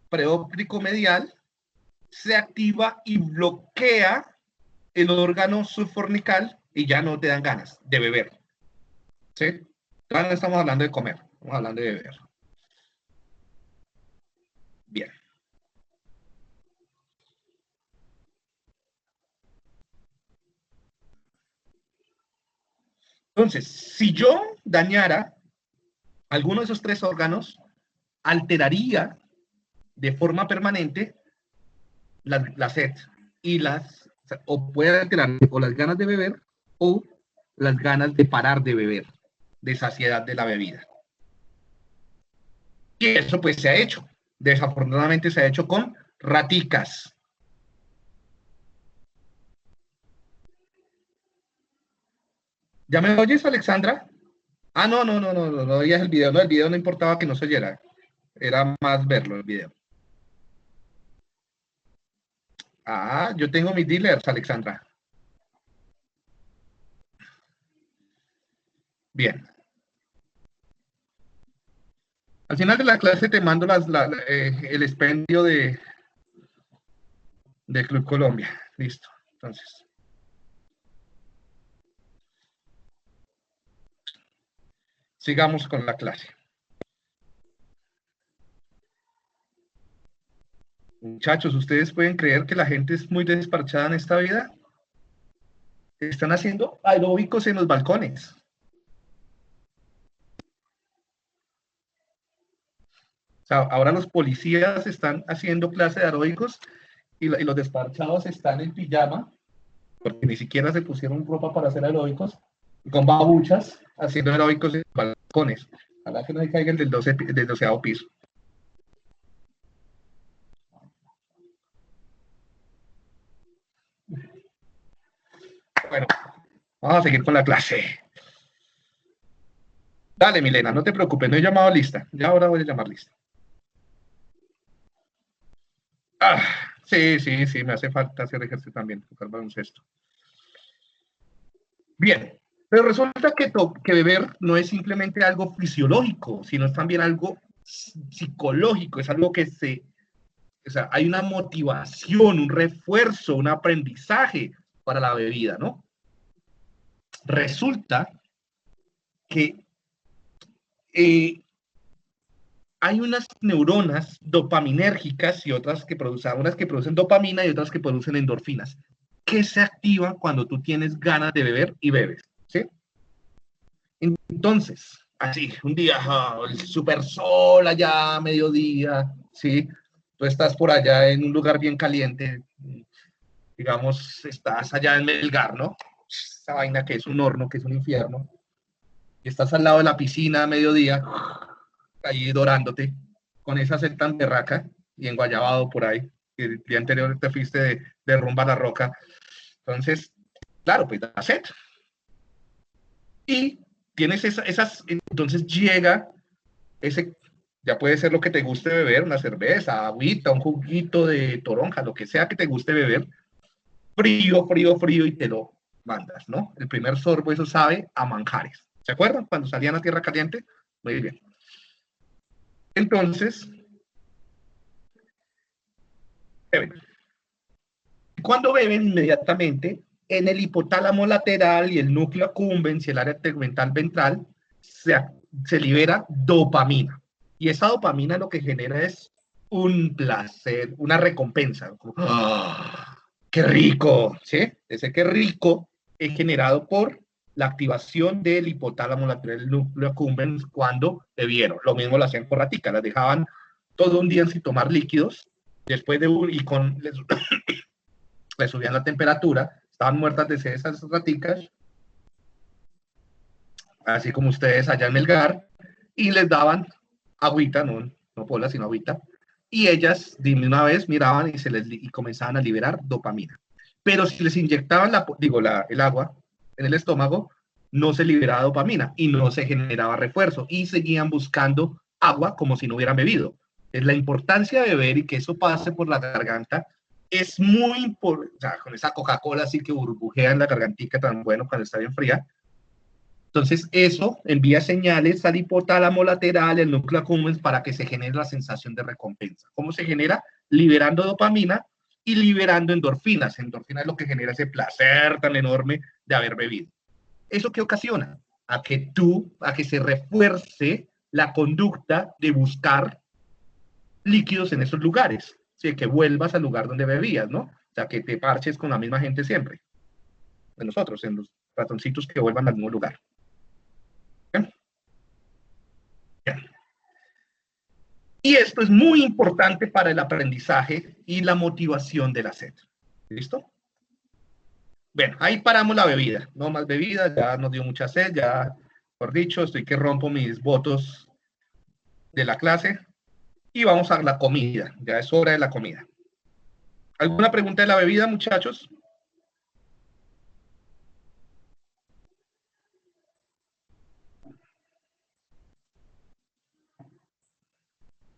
preóptico medial se activa y bloquea el órgano subfornical y ya no te dan ganas de beber. ¿Sí? Ya no estamos hablando de comer, estamos hablando de beber. Bien. Entonces, si yo dañara alguno de esos tres órganos, alteraría de forma permanente la sed y o puede alterar o las ganas de beber o las ganas de parar de beber, de saciedad de la bebida. Y eso pues se ha hecho. Desafortunadamente se ha hecho con raticas. ¿Ya me oyes, Alexandra? No oías el video. No, el video no importaba que no se oyera. Era más verlo, el video. Yo tengo mis dealers, Alexandra. Bien. Al final de la clase te mando el expendio de Club Colombia. Listo. Entonces. Sigamos con la clase. Muchachos, ¿ustedes pueden creer que la gente es muy desparchada en esta vida? Están haciendo aeróbicos en los balcones. O sea, ahora los policías están haciendo clase de aeróbicos y los desparchados están en pijama, porque ni siquiera se pusieron ropa para hacer aeróbicos, con babuchas, haciendo aeróbicos en balcones. Ojalá que no se caigan del 12º piso. Bueno, vamos a seguir con la clase. Dale, Milena, no te preocupes, no he llamado a lista. Ya ahora voy a llamar lista. Sí, me hace falta hacer ejercicio también, tocar baloncesto. Bien, pero resulta que beber no es simplemente algo fisiológico, sino es también algo psicológico, es algo que o sea, hay una motivación, un refuerzo, un aprendizaje para la bebida, ¿no? Resulta que hay unas neuronas dopaminérgicas y otras que unas que producen dopamina y otras que producen endorfinas, que se activan cuando tú tienes ganas de beber y bebes, ¿sí? Entonces, así, un día, el super sol allá, mediodía, ¿sí? Tú estás por allá en un lugar bien caliente, digamos, estás allá en Melgar, ¿no? Esa vaina que es un horno, que es un infierno, y estás al lado de la piscina a mediodía, ahí dorándote, con esa sed tan berraca y enguayabado por ahí, que el día anterior te fuiste de rumba a la roca. Entonces, claro, pues da sed. Y tienes esas, entonces llega ese, ya puede ser lo que te guste beber, una cerveza, agüita, un juguito de toronja, lo que sea que te guste beber, frío, frío, frío, y te lo mandas, ¿no? El primer sorbo, eso sabe a manjares. ¿Se acuerdan cuando salían a tierra caliente? Muy bien. Entonces, beben. Cuando beben, inmediatamente, en el hipotálamo lateral y el núcleo accumbens y el área tegmental ventral, se libera dopamina. Y esa dopamina lo que genera es un placer, una recompensa. ¡Oh, ¡qué rico! ¿Sí? Ese qué rico es generado por la activación del hipotálamo lateral y el núcleo accumbens cuando bebieron. Lo mismo lo hacían con raticas, las dejaban todo un día sin tomar líquidos, después de y con le subían la temperatura, estaban muertas de sed esas raticas, así como ustedes allá en Melgar, y les daban agüita, no pola, sino agüita, y ellas de una vez miraban y comenzaban a liberar dopamina. Pero si les inyectaban el agua en el estómago, no se liberaba dopamina y no se generaba refuerzo, y seguían buscando agua como si no hubieran bebido. Es la importancia de beber y que eso pase por la garganta es muy importante, o sea, con esa Coca-Cola así que burbujea en la gargantica tan bueno cuando está bien fría. Entonces eso envía señales al hipotálamo lateral, el núcleo accumbens, para que se genere la sensación de recompensa. ¿Cómo se genera? Liberando dopamina y liberando endorfinas. Endorfina es lo que genera ese placer tan enorme de haber bebido. ¿Eso qué ocasiona? A que se refuerce la conducta de buscar líquidos en esos lugares. ¿Sí? Que vuelvas al lugar donde bebías, ¿no? O sea, que te parches con la misma gente siempre. De nosotros, en los ratoncitos que vuelvan al mismo lugar. ¿Bien? Bien. Y esto es muy importante para el aprendizaje y la motivación de la sed. ¿Listo? Bueno, ahí paramos la bebida. No más bebida, ya nos dio mucha sed, ya, por dicho, estoy que rompo mis votos de la clase. Y vamos a la comida. Ya es hora de la comida. ¿Alguna pregunta de la bebida, muchachos?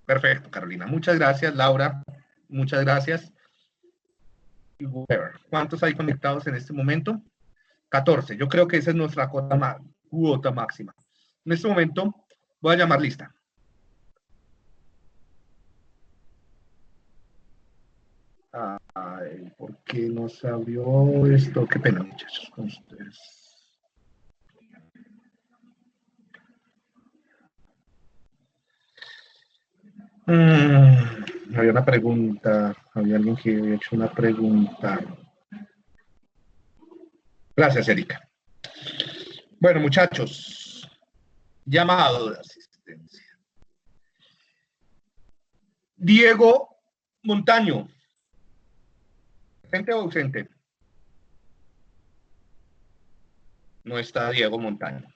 Perfecto, Carolina. Muchas gracias, Laura. Muchas gracias. ¿Cuántos hay conectados en este momento? 14. Yo creo que esa es nuestra cuota máxima. En este momento voy a llamar lista. Ay, ¿por qué no se abrió esto? Qué pena, muchachos, con ustedes. Había una pregunta. Había alguien que había hecho una pregunta. Gracias, Erika. Bueno, muchachos, llamado de asistencia. Diego Montaño. ¿Presente o ausente? No está Diego Montaño.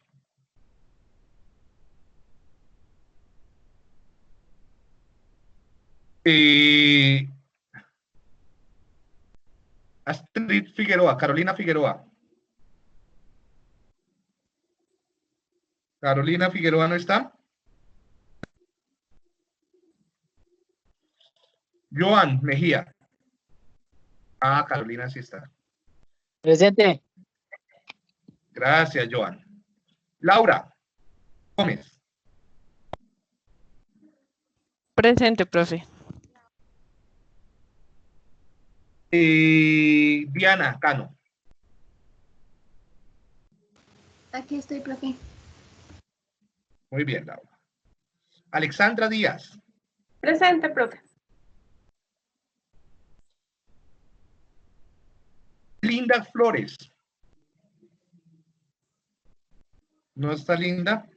Astrid Figueroa, Carolina Figueroa. Carolina Figueroa no está. Joan Mejía. Ah, Carolina sí está. Presente. Gracias, Joan. Laura Gómez. Presente, profe. Diana Cano. Aquí estoy, profe. Muy bien, Laura. Alexandra Díaz. Presente, profe. Linda Flores. ¿No está Linda?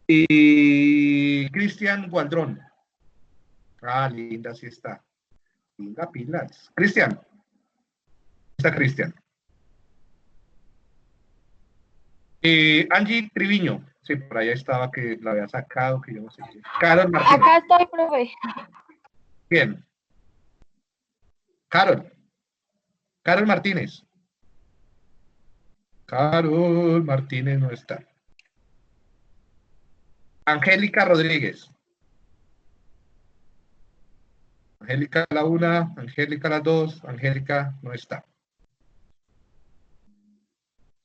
Cristian Gualdrón. Ah, Linda sí está. Linda pilas. Cristian. Está Cristian. Angie Triviño. Sí, por allá estaba que la había sacado, que yo no sé qué. Carol Martínez. Acá estoy, profe. Bien. Carol. Carol Martínez. Carol Martínez no está. Angélica Rodríguez. Angélica a la 1, Angélica a las 2, Angélica no está.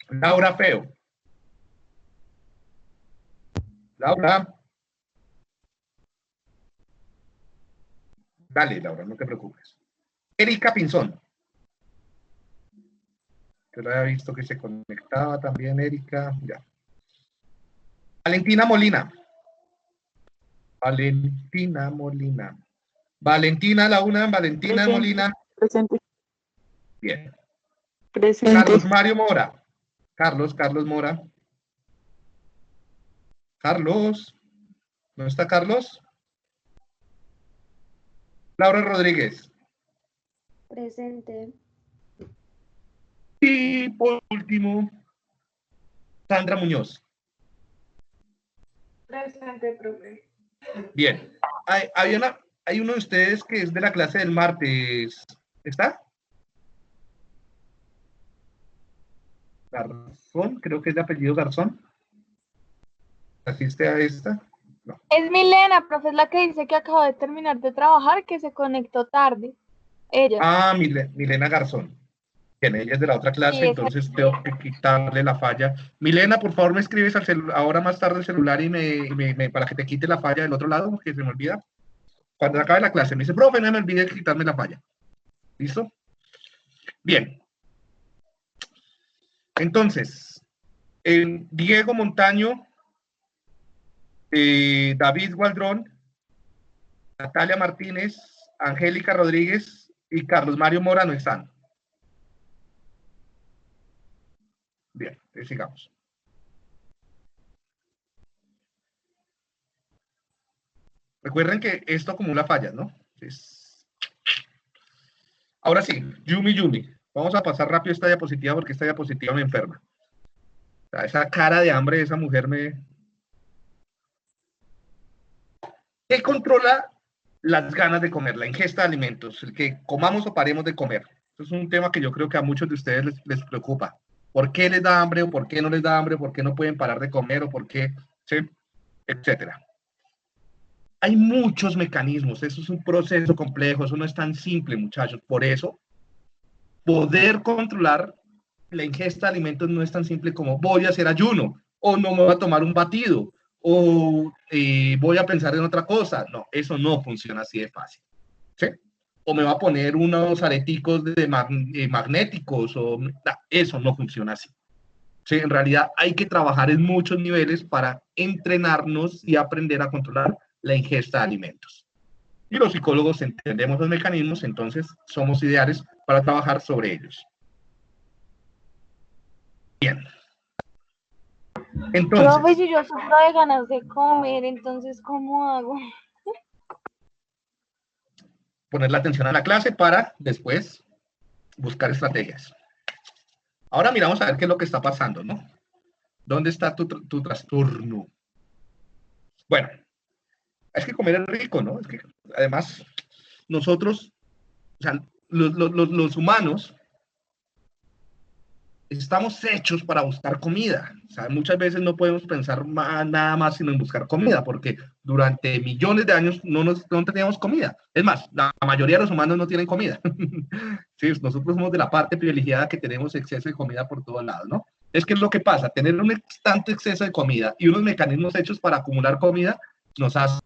Laura Feo. Laura. Dale, Laura, no te preocupes. Erika Pinzón. Yo la había visto que se conectaba también, Erika. Ya. Valentina Molina. Valentina Molina. Valentina a la 1, Valentina Presente. Molina. Presente. Bien. Presente. Carlos Mario Mora. Carlos Mora. Carlos. ¿No está Carlos? Laura Rodríguez. Presente. Y por último, Sandra Muñoz. Presente, profe. Bien. Hay uno de ustedes que es de la clase del martes. ¿Está? Garzón, creo que es de apellido Garzón. ¿Asiste a esta? No. Es Milena, profe, es la que dice que acabó de terminar de trabajar, que se conectó tarde. Ella. Ah, Milena Garzón. Bien, ella es de la otra clase, Sí, entonces tengo que quitarle la falla. Milena, por favor, me escribes ahora más tarde el celular y para que te quite la falla del otro lado, porque se me olvida. Cuando acabe la clase, me dice, profe, no me olvide de quitarme la falla. ¿Listo? Bien. Entonces, Diego Montaño, David Gualdrón, Natalia Martínez, Angélica Rodríguez y Carlos Mario Mora no están. Bien, sigamos. Recuerden que esto acumula fallas, ¿no? Ahora sí, Yumi. Vamos a pasar rápido esta diapositiva porque esta diapositiva me enferma. O sea, esa cara de hambre de esa mujer me... ¿Qué controla las ganas de comer? La ingesta de alimentos, el que comamos o paremos de comer. Eso es un tema que yo creo que a muchos de ustedes les preocupa. ¿Por qué les da hambre o por qué no les da hambre? ¿Por qué no pueden parar de comer o por qué? ¿Sí? Etcétera. Hay muchos mecanismos, eso es un proceso complejo, eso no es tan simple, muchachos. Por eso, poder controlar la ingesta de alimentos no es tan simple como voy a hacer ayuno, o no me voy a tomar un batido, o voy a pensar en otra cosa. No, eso no funciona así de fácil. ¿Sí? O me va a poner unos areticos magnéticos, eso no funciona así. ¿Sí? En realidad hay que trabajar en muchos niveles para entrenarnos y aprender a controlar la ingesta de alimentos. Y los psicólogos entendemos los mecanismos, entonces somos ideales para trabajar sobre ellos. Bien. Entonces, Profe, si yo sufro de ganas de comer, entonces, ¿cómo hago? poner la atención a la clase para después buscar estrategias. Ahora miramos a ver qué es lo que está pasando, ¿no? ¿Dónde está tu trastorno? Bueno, es que comer es rico, ¿no? Es que además nosotros, o sea, los humanos estamos hechos para buscar comida. O sea, muchas veces no podemos pensar nada más sino en buscar comida, porque durante millones de años no teníamos comida. Es más, la mayoría de los humanos no tienen comida. Sí, nosotros somos de la parte privilegiada que tenemos exceso de comida por todos lados, ¿no? Es que es lo que pasa, tener un tanto exceso de comida y unos mecanismos hechos para acumular comida nos hace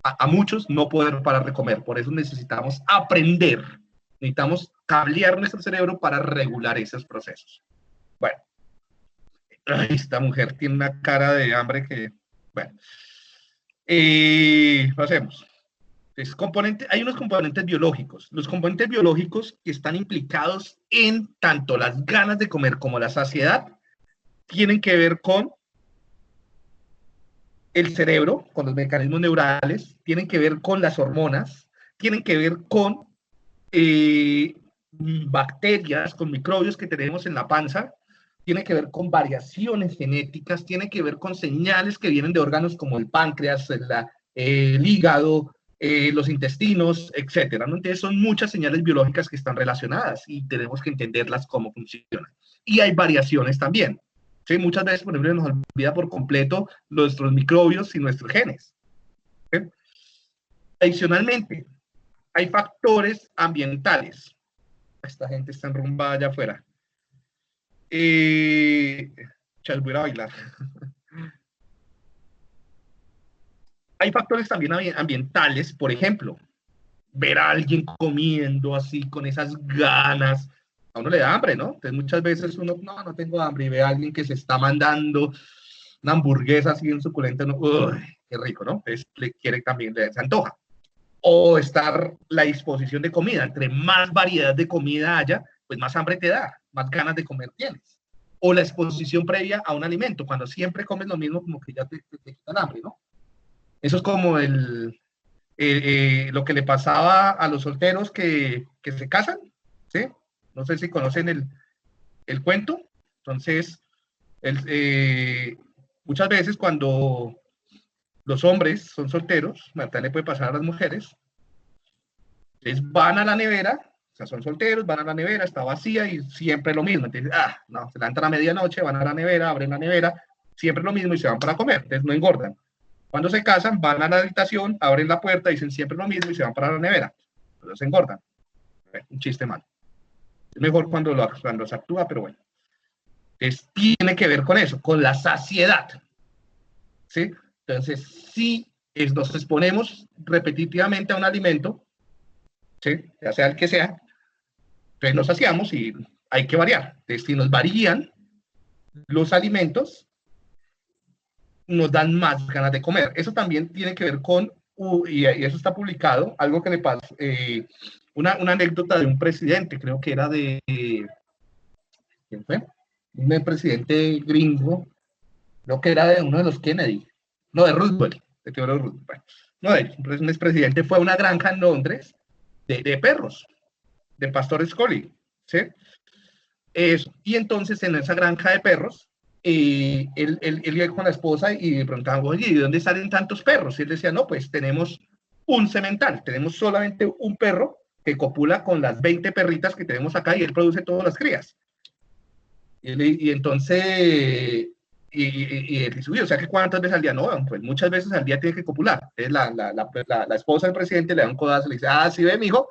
a muchos no poder parar de comer. Por eso necesitamos aprender. Necesitamos cablear nuestro cerebro para regular esos procesos. Bueno, esta mujer tiene una cara de hambre que, bueno, pasemos. Hay unos componentes biológicos. Los componentes biológicos que están implicados en tanto las ganas de comer como la saciedad tienen que ver con el cerebro, con los mecanismos neurales, tienen que ver con las hormonas, tienen que ver con bacterias, con microbios que tenemos en la panza, tiene que ver con variaciones genéticas, tiene que ver con señales que vienen de órganos como el páncreas, el hígado, los intestinos, etcétera, ¿no? Entonces son muchas señales biológicas que están relacionadas y tenemos que entenderlas cómo funcionan. y hay variaciones también. ¿Sí? Muchas veces, por ejemplo, nos olvida por completo nuestros microbios y nuestros genes. ¿Sí? Adicionalmente, hay factores ambientales. Esta gente está enrumbada allá afuera. Chal, voy a bailar. Hay factores también ambientales, por ejemplo, ver a alguien comiendo así con esas ganas, a uno le da hambre, ¿no? Entonces muchas veces uno, no tengo hambre, y ve a alguien que se está mandando una hamburguesa así en suculenta, no, uy, qué rico, ¿no? Entonces le quiere también, le se antoja. O estar la disposición de comida, entre más variedad de comida haya, pues más hambre te da, más ganas de comer tienes. O la exposición previa a un alimento, cuando siempre comes lo mismo, como que ya te quita el hambre, ¿no? Eso es como lo que le pasaba a los solteros que se casan, ¿sí? No sé si conocen el cuento. Entonces, muchas veces cuando los hombres son solteros, también le puede pasar a las mujeres, entonces van a la nevera, o sea, son solteros, van a la nevera, está vacía y siempre lo mismo. Entonces, no, se levantan a medianoche, van a la nevera, abren la nevera, siempre lo mismo y se van para comer, entonces no engordan. Cuando se casan, van a la habitación, abren la puerta, dicen siempre lo mismo y se van para la nevera. Entonces se engordan. Un chiste malo. Es mejor cuando se actúa, pero bueno. Entonces, tiene que ver con eso, con la saciedad. ¿Sí? Entonces, si nos exponemos repetitivamente a un alimento, ¿sí? Ya sea el que sea, entonces nos saciamos y hay que variar. Entonces, si nos varían los alimentos, nos dan más ganas de comer. Eso también tiene que ver con, y eso está publicado, algo que le pasó, una anécdota de un presidente, creo que era de, ¿quién fue? Un presidente gringo, creo que era de uno de los Kennedy, no, de Roosevelt, de Theodore Roosevelt. Bueno, no de ellos, un expresidente fue a una granja en Londres de perros, de pastores collie, ¿sí? Eso. Y entonces en esa granja de perros, él iba con la esposa y le preguntaban, oye, ¿y de dónde salen tantos perros? Y él decía, no, pues tenemos un semental, tenemos solamente un perro que copula con las 20 perritas que tenemos acá y él produce todas las crías. Y entonces, él dice, o sea, que ¿cuántas veces al día? No, pues muchas veces al día tiene que copular. Entonces la esposa del presidente le da un codazo y le dice, sí ve, mijo.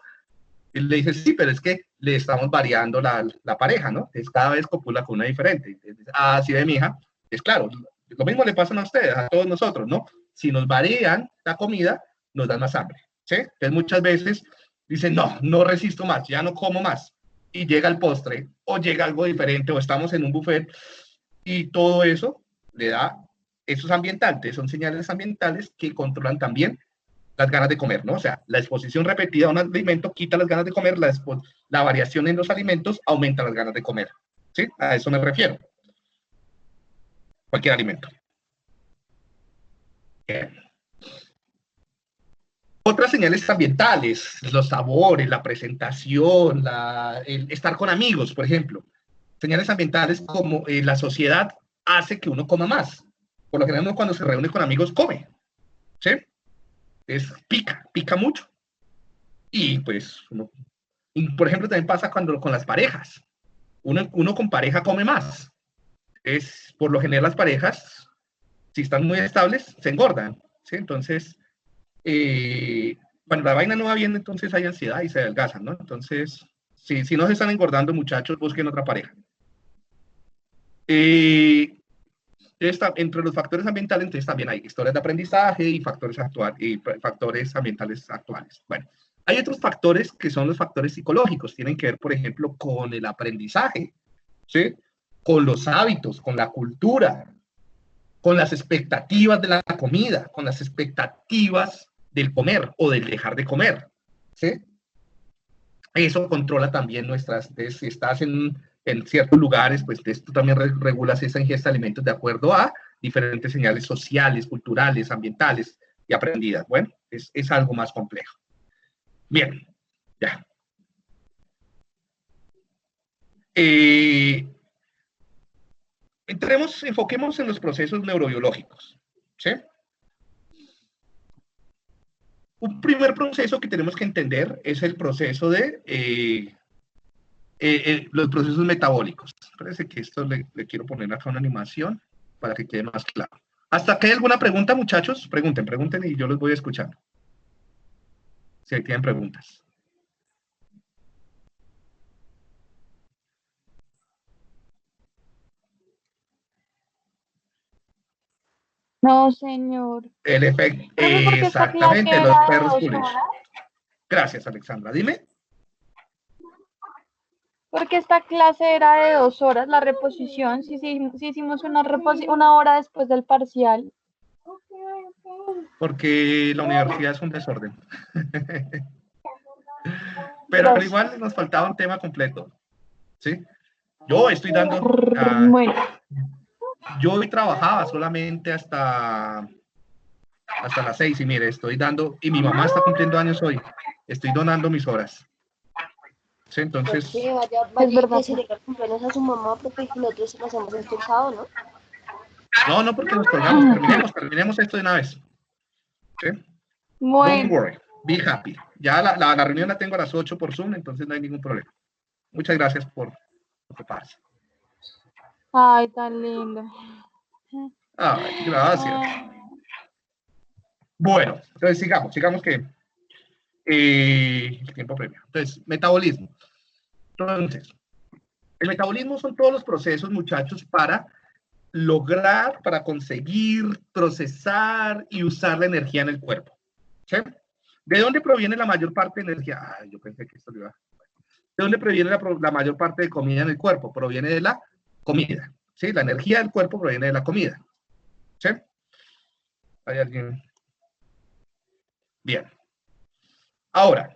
Y le dice, sí, pero es que le estamos variando la pareja, ¿no? Entonces cada vez copula con una diferente. Entonces, sí ve, mija. Es claro, lo mismo le pasa a ustedes, a todos nosotros, ¿no? Si nos varían la comida, nos dan más hambre, ¿sí? Entonces muchas veces dicen, no resisto más, ya no como más. Y llega el postre, o llega algo diferente, o estamos en un buffet, y todo eso le da, esos ambientales, son señales ambientales que controlan también las ganas de comer, ¿no? O sea, la exposición repetida a un alimento quita las ganas de comer, la variación en los alimentos aumenta las ganas de comer, ¿sí? A eso me refiero. Cualquier alimento. Bien. Otras señales ambientales, los sabores, la presentación, el estar con amigos, por ejemplo. Señales ambientales como la sociedad hace que uno coma más. Por lo general, uno cuando se reúne con amigos come, ¿sí? Pica mucho. Y pues, por ejemplo, también pasa cuando con las parejas. Uno con pareja come más. Por lo general las parejas, si están muy estables, se engordan, ¿sí? Entonces, cuando la vaina no va bien, entonces hay ansiedad y se adelgazan, ¿no? Entonces, si no se están engordando, muchachos, busquen otra pareja. Entre los factores ambientales, entonces también hay historias de aprendizaje y factores ambientales actuales. Bueno, hay otros factores que son los factores psicológicos, tienen que ver, por ejemplo, con el aprendizaje, ¿sí? Con los hábitos, con la cultura, con las expectativas de la comida, con las expectativas del comer o del dejar de comer, ¿sí? Eso controla también si estás en ciertos lugares, pues tú también regulas esa ingesta de alimentos de acuerdo a diferentes señales sociales, culturales, ambientales y aprendidas. Bueno, es algo más complejo. Bien, ya. Enfoquemos en los procesos neurobiológicos, ¿sí? Un primer proceso que tenemos que entender es el proceso de los procesos metabólicos. Parece que esto le quiero poner acá una animación para que quede más claro. ¿Hasta acá hay alguna pregunta, muchachos? Pregunten y yo los voy a escuchar. Si tienen preguntas. No, señor. El efecto, Profe, ¿por qué esta clase exactamente, los era de perros 2 pulidos. horas? Gracias, Alexandra. Dime. Porque esta clase era de 2 horas, la reposición. Sí, hicimos una hora después del parcial. Porque la universidad es un desorden. Pero Gracias. igual nos faltaba un tema completo. ¿Sí? Yo estoy dando... Bueno. Yo hoy trabajaba solamente hasta las 6 y mire, estoy dando... Y mi mamá está cumpliendo años hoy. Estoy donando mis horas. ¿Sí? Entonces... Porque vaya Es verdad. y celebrar cumpleaños a su mamá, porque nosotros nos hemos expulsado, ¿no? No, porque nos colgamos. Terminemos esto de una vez. ¿Sí? Bueno. Don't worry. Be happy. Ya la reunión la tengo a las 8 por Zoom, entonces no hay ningún problema. Muchas gracias por ocuparse. Ay, tan lindo. Ay, gracias. Bueno, entonces sigamos que el tiempo premia. Entonces, metabolismo. Entonces, el metabolismo son todos los procesos, muchachos, para lograr, para conseguir, procesar y usar la energía en el cuerpo. ¿Sí? ¿De dónde proviene la mayor parte de energía? Ay, yo pensé que esto lo iba. ¿De dónde proviene la mayor parte de comida en el cuerpo? Proviene de la comida. ¿Sí? La energía del cuerpo proviene de la comida. ¿Sí? ¿Hay alguien? Bien. Ahora,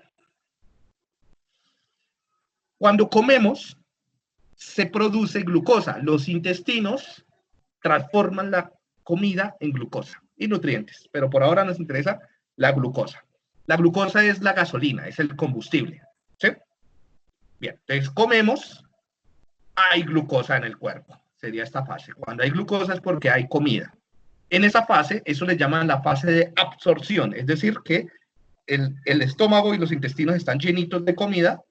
cuando comemos, se produce glucosa. Los intestinos transforman la comida en glucosa y nutrientes, pero por ahora nos interesa la glucosa. La glucosa es la gasolina, es el combustible. ¿Sí? Bien, entonces comemos, hay glucosa en el cuerpo. Sería esta fase. Cuando hay glucosa es porque hay comida. En esa fase, eso le llaman la fase de absorción, es decir, que el estómago y los intestinos están llenitos de comida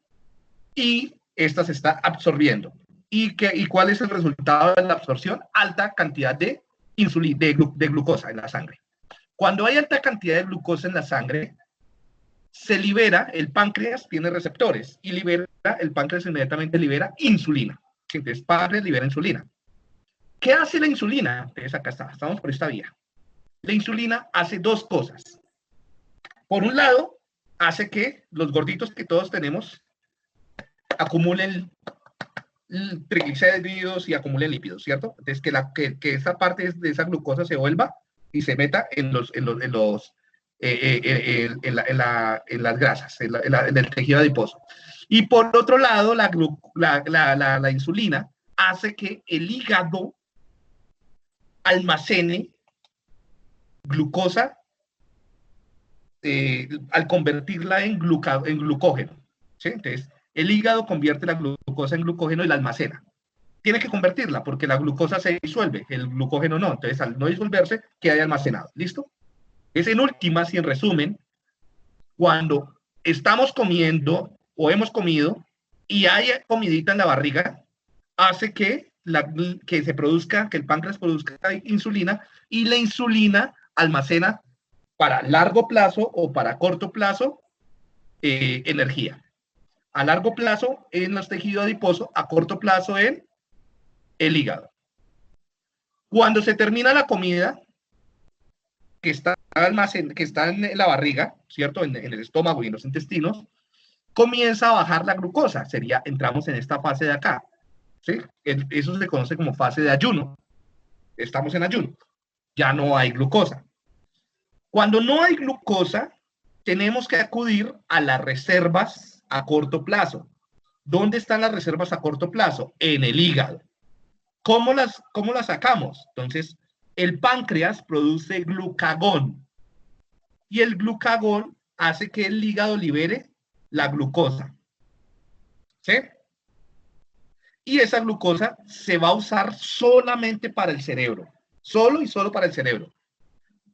y esta se está absorbiendo. ¿Y cuál es el resultado de la absorción? Alta cantidad de glucosa en la sangre. Cuando hay alta cantidad de glucosa en la sangre, se libera, el páncreas tiene receptores y el páncreas inmediatamente libera insulina. Entonces, el páncreas libera insulina. ¿Qué hace la insulina? Entonces, acá estamos por esta vía. La insulina hace dos cosas. Por un lado, hace que los gorditos que todos tenemos acumulen triglicéridos y acumulen lípidos, ¿cierto? Entonces, que esa parte de esa glucosa se vuelva y se meta en las grasas, en el tejido adiposo. Y por otro lado, la insulina hace que el hígado almacene glucosa al convertirla en glucógeno. ¿Sí? Entonces, el hígado convierte la glucosa en glucógeno y la almacena. Tiene que convertirla porque la glucosa se disuelve, el glucógeno no. Entonces, al no disolverse, queda ahí almacenado. ¿Listo? Es en últimas y en resumen, cuando estamos comiendo o hemos comido y hay comidita en la barriga, hace que se produzca, que el páncreas produzca insulina y la insulina almacena para largo plazo o para corto plazo energía. A largo plazo en los tejidos adiposos, a corto plazo en el hígado. Cuando se termina la comida, que está en la barriga, ¿cierto? En el estómago y en los intestinos, comienza a bajar la glucosa. Entramos en esta fase de acá. ¿Sí? Eso se conoce como fase de ayuno. Estamos en ayuno. Ya no hay glucosa. Cuando no hay glucosa, tenemos que acudir a las reservas a corto plazo. ¿Dónde están las reservas a corto plazo? En el hígado. ¿Cómo las sacamos? Entonces, el páncreas produce glucagón y el glucagón hace que el hígado libere la glucosa. ¿Sí? Y esa glucosa se va a usar solamente para el cerebro. Solo y solo para el cerebro.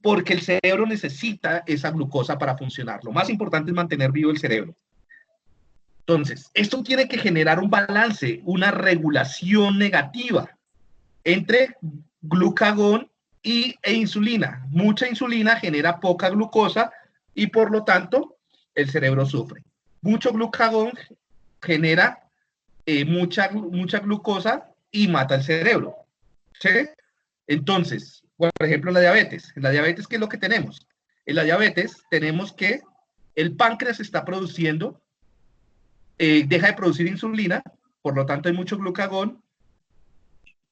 Porque el cerebro necesita esa glucosa para funcionar. Lo más importante es mantener vivo el cerebro. Entonces, esto tiene que generar un balance, una regulación negativa entre glucagón e insulina. Mucha insulina genera poca glucosa y por lo tanto el cerebro sufre. Mucho glucagón genera mucha glucosa y mata el cerebro. ¿Sí? Entonces, por ejemplo, en la diabetes. En la diabetes, ¿qué es lo que tenemos? En la diabetes tenemos que el páncreas está produciendo, deja de producir insulina, por lo tanto hay mucho glucagón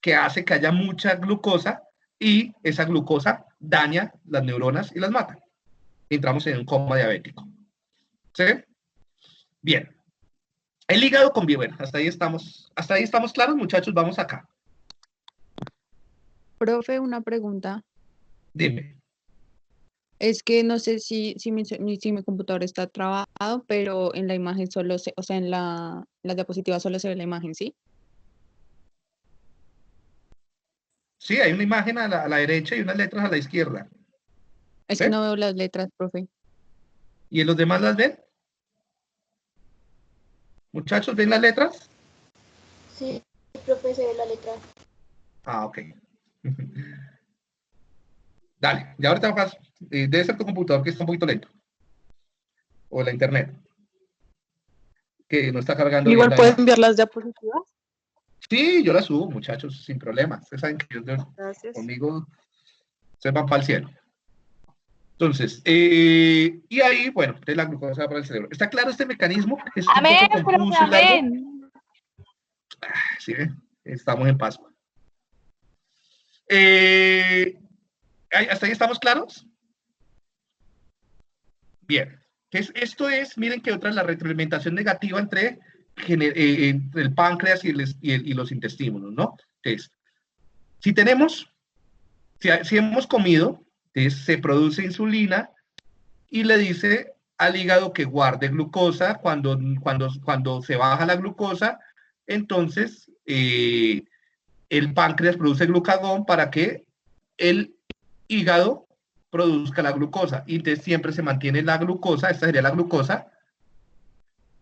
que hace que haya mucha glucosa y esa glucosa daña las neuronas y las mata. Entramos en un coma diabético. ¿Sí? Bien. El hígado convive. Bueno, hasta ahí estamos claros, muchachos. Vamos acá. Profe, una pregunta. Dime. Es que no sé si mi computador está trabado, pero en la imagen solo se, o sea, en la diapositiva solo se ve la imagen, ¿sí? Sí, hay una imagen a la derecha y unas letras a la izquierda. Es ¿Sí? que no veo las letras, profe. ¿Y en los demás las ven? Muchachos, ¿ven las letras? Sí, profe, se ve la letra. Ah, ok. Dale, ya ahorita vas. Debe ser tu computador que está un poquito lento. O la internet. Que no está cargando bien Igual la puede imagen. enviar las diapositivas. Sí, yo la subo, muchachos, sin problema. Ustedes saben que Gracias. conmigo se van para el cielo. Entonces, y ahí, bueno, de la glucosa va para el cerebro. ¿Está claro este mecanismo? Es un Amén, poco profe, confuso y largo. amén. Sí, estamos en Pascua. ¿Hasta ahí estamos claros? Bien. Esto es, miren que otra es la retroalimentación negativa entre el páncreas y los intestinos, ¿no? Entonces, si hemos comido, entonces se produce insulina y le dice al hígado que guarde glucosa. Cuando se baja la glucosa, entonces el páncreas produce glucagón para que el hígado produzca la glucosa. Y entonces siempre se mantiene la glucosa, esta sería la glucosa,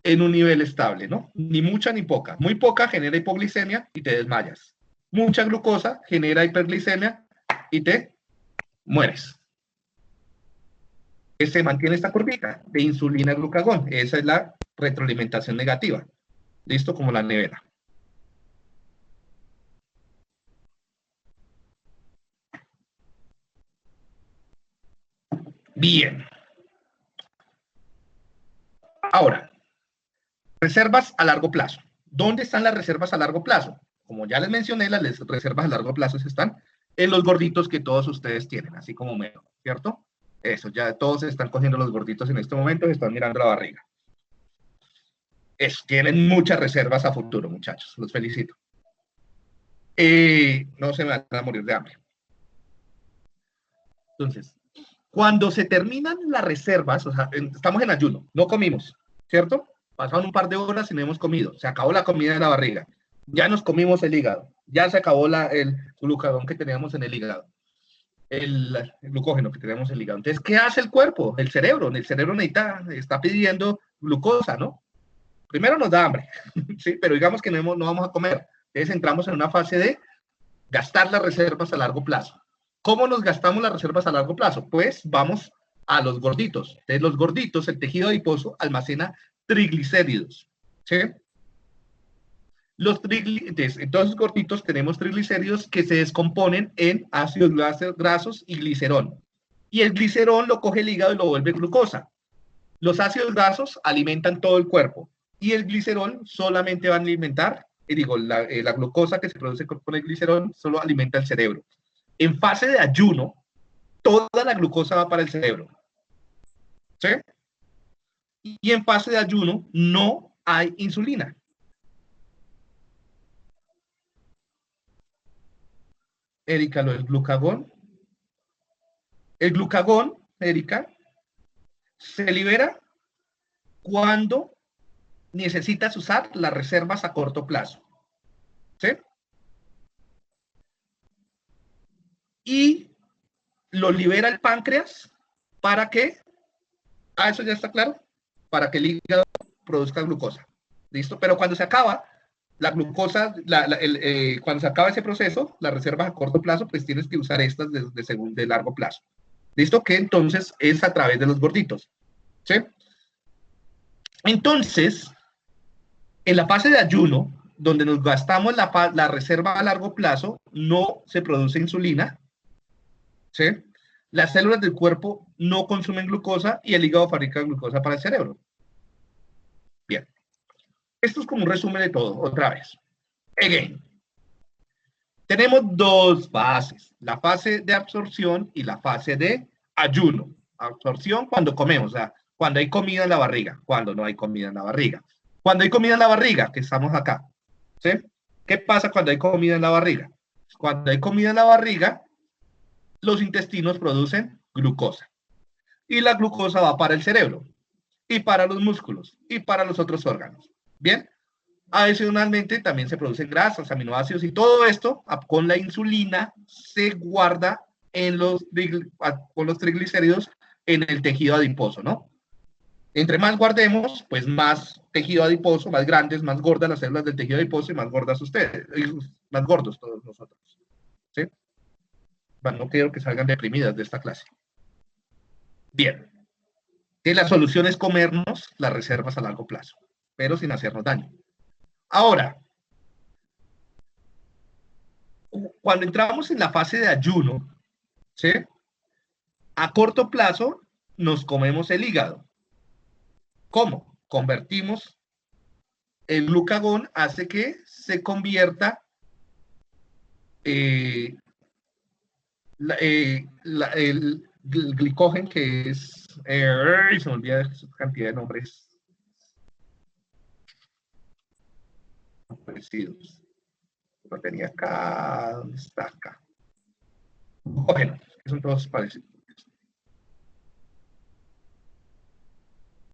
en un nivel estable, ¿no? Ni mucha ni poca. Muy poca genera hipoglicemia y te desmayas. Mucha glucosa genera hiperglicemia y te mueres. Se mantiene esta curvita de insulina-glucagón. Esa es la retroalimentación negativa. ¿Listo? Como la nevera. Bien. Ahora, reservas a largo plazo. ¿Dónde están las reservas a largo plazo? Como ya les mencioné, las reservas a largo plazo están en los gorditos que todos ustedes tienen, así como Mero, ¿cierto? Eso, ya todos están cogiendo los gorditos en este momento, se están mirando la barriga. Eso, tienen muchas reservas a futuro, muchachos, los felicito. No se van a morir de hambre. Entonces, cuando se terminan las reservas, o sea, estamos en ayuno, no comimos, ¿cierto? Pasaron un par de horas y no hemos comido, se acabó la comida de la barriga, ya nos comimos el hígado, ya se acabó el glucagón que teníamos en el hígado, el glucógeno que teníamos en el hígado. Entonces, ¿qué hace el cuerpo? El cerebro está pidiendo glucosa, ¿no? Primero nos da hambre, ¿sí? Pero digamos que no vamos a comer. Entonces entramos en una fase de gastar las reservas a largo plazo. ¿Cómo nos gastamos las reservas a largo plazo? Pues vamos a los gorditos. Entonces los gorditos, el tejido adiposo, almacena triglicéridos, ¿sí? En todos los gorditos tenemos triglicéridos que se descomponen en ácidos grasos y glicerol. Y el glicerol lo coge el hígado y lo vuelve glucosa. Los ácidos grasos alimentan todo el cuerpo y el glicerol solamente va a alimentar, la glucosa que se produce con el glicerol solo alimenta el cerebro. En fase de ayuno, toda la glucosa va para el cerebro. ¿Sí? Y en fase de ayuno no hay insulina. Erika, lo del glucagón. El glucagón, Erika, se libera cuando necesitas usar las reservas a corto plazo. ¿Sí? Y lo libera el páncreas para que, eso ya está claro, para que el hígado produzca glucosa. ¿listo? Pero cuando se acaba la glucosa, cuando se acaba ese proceso, las reservas a corto plazo, pues tienes que usar estas de largo plazo. ¿Listo? Que entonces es a través de los gorditos. ¿Sí? Entonces, en la fase de ayuno, donde nos gastamos la reserva a largo plazo, no se produce insulina. ¿Sí? Las células del cuerpo no consumen glucosa y el hígado fabrica glucosa para el cerebro. Bien. Esto es como un resumen de todo, otra vez. Again. Tenemos dos fases, la fase de absorción y la fase de ayuno. Absorción cuando comemos, o sea, cuando hay comida en la barriga, cuando no hay comida en la barriga. Cuando hay comida en la barriga, que estamos acá, ¿sí? ¿Qué pasa cuando hay comida en la barriga? Cuando hay comida en la barriga, los intestinos producen glucosa. Y la glucosa va para el cerebro, y para los músculos, y para los otros órganos. ¿Bien? Adicionalmente, también se producen grasas, aminoácidos, y todo esto, con la insulina, se guarda con los triglicéridos en el tejido adiposo, ¿no? Entre más guardemos, pues más tejido adiposo, más grandes, más gordas las células del tejido adiposo y más gordas ustedes, más gordos todos nosotros. ¿Sí? Bueno, no quiero que salgan deprimidas de esta clase. Bien. Que la solución es comernos las reservas a largo plazo, pero sin hacernos daño. Ahora, cuando entramos en la fase de ayuno, ¿sí? A corto plazo nos comemos el hígado. ¿Cómo? Convertimos el glucagón, hace que se convierta el glicógeno, que es, se me olvida esa cantidad de nombres parecidos. Lo tenía acá, ¿dónde está acá? Glucógeno, que son todos parecidos.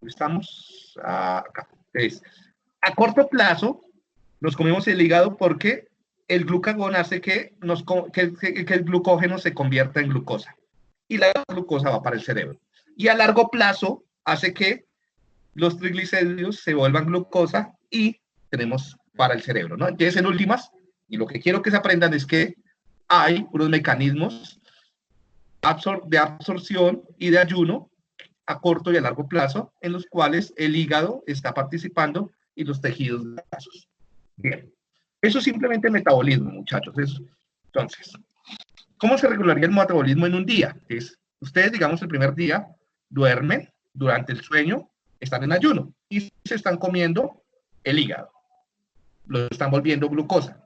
Estamos acá. Entonces, a corto plazo nos comemos el hígado porque el glucagón hace que el glucógeno se convierta en glucosa y la glucosa va para el cerebro. Y a largo plazo hace que los triglicéridos se vuelvan glucosa y tenemos para el cerebro, ¿no? Entonces, en últimas, y lo que quiero que se aprendan es que hay unos mecanismos de absorción y de ayuno a corto y a largo plazo, en los cuales el hígado está participando y los tejidos grasos. Bien, eso es simplemente metabolismo, muchachos. Entonces, ¿cómo se regularía el metabolismo en un día? Ustedes, digamos, el primer día duermen, durante el sueño están en ayuno y se están comiendo el hígado. Lo están volviendo glucosa.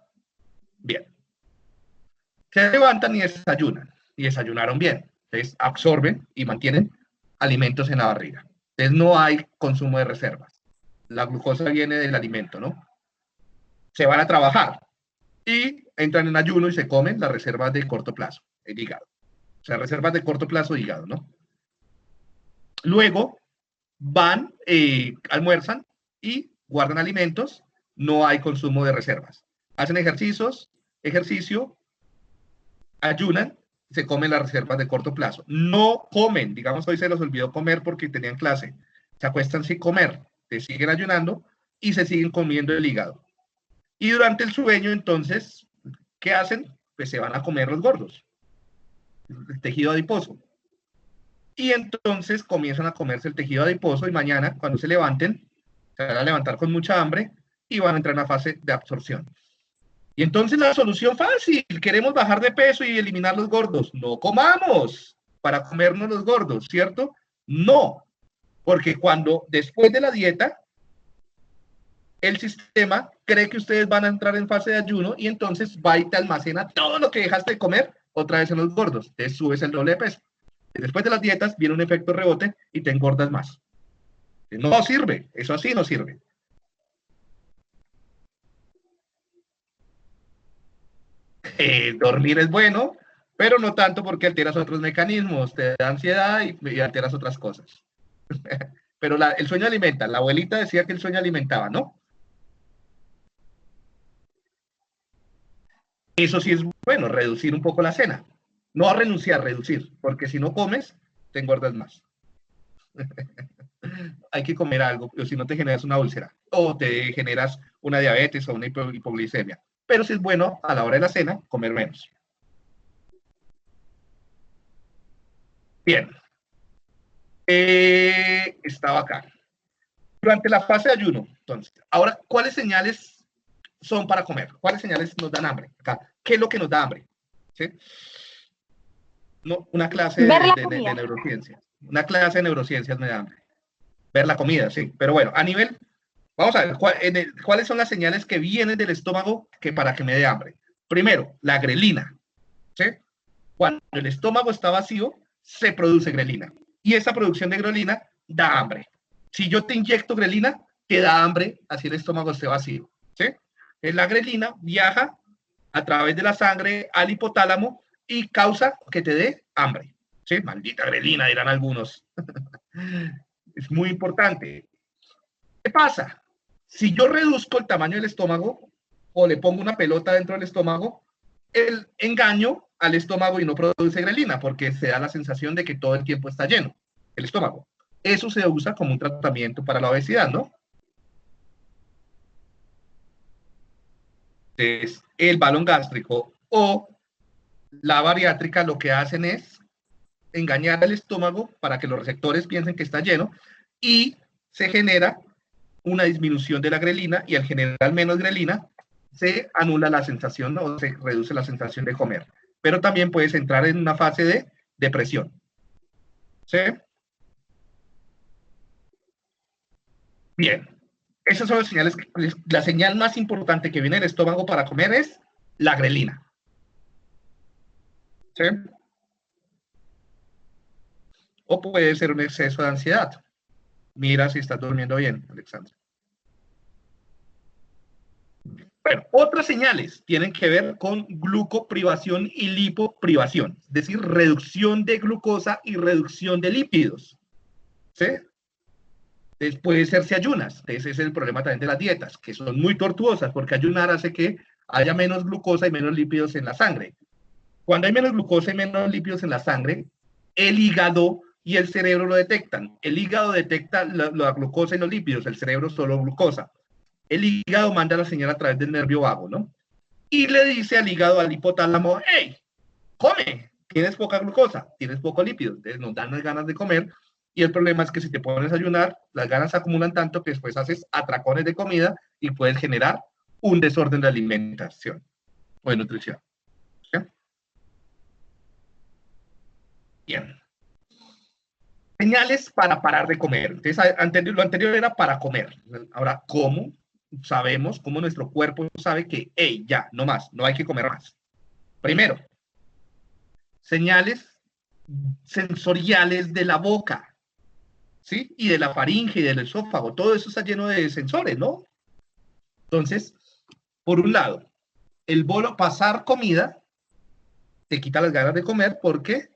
Bien. Se levantan y desayunan. Y desayunaron bien. Entonces, absorben y mantienen alimentos en la barriga. Entonces no hay consumo de reservas. La glucosa viene del alimento, ¿no? Se van a trabajar y entran en ayuno y se comen las reservas de corto plazo, el hígado. O sea, reservas de corto plazo, hígado, ¿no? Luego van, almuerzan y guardan alimentos, no hay consumo de reservas. Hacen ejercicio, ayunan, se comen las reservas de corto plazo. No comen, digamos, hoy se los olvidó comer porque tenían clase. Se acuestan sin comer, se siguen ayunando y se siguen comiendo el hígado. Y durante el sueño, entonces, ¿qué hacen? Pues se van a comer los gordos, el tejido adiposo. Y entonces comienzan a comerse el tejido adiposo y mañana, cuando se levanten, se van a levantar con mucha hambre y van a entrar en una fase de absorción. Y entonces la solución fácil, queremos bajar de peso y eliminar los gordos. No comamos para comernos los gordos, ¿cierto? No, porque después de la dieta, el sistema cree que ustedes van a entrar en fase de ayuno y entonces va y te almacena todo lo que dejaste de comer otra vez en los gordos. Te subes el doble de peso. Después de las dietas viene un efecto rebote y te engordas más. No sirve, eso así no sirve. Dormir es bueno, pero no tanto porque alteras otros mecanismos, te da ansiedad y alteras otras cosas. Pero el sueño alimenta. La abuelita decía que el sueño alimentaba, ¿no? Eso sí es bueno, reducir un poco la cena. No renunciar, reducir, porque si no comes, te engordas más. Hay que comer algo, o si no te generas una úlcera, o te generas una diabetes o una hipoglicemia. Pero sí es bueno a la hora de la cena comer menos. Bien. Estaba acá. Durante la fase de ayuno, entonces, ahora, ¿cuáles señales son para comer? ¿Cuáles señales nos dan hambre? Acá, ¿qué es lo que nos da hambre? ¿Sí? No, una clase de neurociencias. Una clase de neurociencias me da hambre. Ver la comida, sí. Pero bueno, a nivel, vamos a ver, ¿cuáles son las señales que vienen del estómago para que me dé hambre? Primero, la grelina. ¿Sí? Cuando el estómago está vacío, se produce grelina. Y esa producción de grelina da hambre. Si yo te inyecto grelina, te da hambre, así el estómago esté vacío. ¿Sí? La grelina viaja a través de la sangre al hipotálamo y causa que te dé hambre. ¿Sí? Maldita grelina, dirán algunos. Es muy importante. ¿Qué pasa? Si yo reduzco el tamaño del estómago o le pongo una pelota dentro del estómago, el engaño al estómago y no produce grelina porque se da la sensación de que todo el tiempo está lleno el estómago. Eso se usa como un tratamiento para la obesidad, ¿no? Entonces, el balón gástrico o la bariátrica lo que hacen es engañar al estómago para que los receptores piensen que está lleno y se genera una disminución de la grelina y al generar menos grelina se anula la sensación o se reduce la sensación de comer. Pero también puedes entrar en una fase de depresión. ¿Sí? Bien. Esas son las señales. La señal más importante que viene del estómago para comer es la grelina. ¿Sí? O puede ser un exceso de ansiedad. Mira si estás durmiendo bien, Alexandra. Bueno, otras señales tienen que ver con glucoprivación y lipoprivación, es decir, reducción de glucosa y reducción de lípidos. ¿Sí? Puede ser si ayunas. Ese es el problema también de las dietas, que son muy tortuosas, porque ayunar hace que haya menos glucosa y menos lípidos en la sangre. Cuando hay menos glucosa y menos lípidos en la sangre, el hígado y el cerebro lo detectan. El hígado detecta la glucosa y los lípidos, el cerebro solo glucosa. El hígado manda la señal a través del nervio vago, ¿no? Y le dice al hígado, al hipotálamo, hey, come, tienes poca glucosa, tienes poco lípido, entonces nos dan las ganas de comer, y el problema es que si te pones a ayunar, las ganas se acumulan tanto que después haces atracones de comida y puedes generar un desorden de alimentación o de nutrición. ¿Sí? Bien. Señales para parar de comer. Entonces, lo anterior era para comer. Ahora, ¿cómo sabemos, cómo nuestro cuerpo sabe que, hey, ya, no más, no hay que comer más? Primero, señales sensoriales de la boca, ¿sí? Y de la faringe y del esófago. Todo eso está lleno de sensores, ¿no? Entonces, por un lado, el bolo, pasar comida, te quita las ganas de comer porque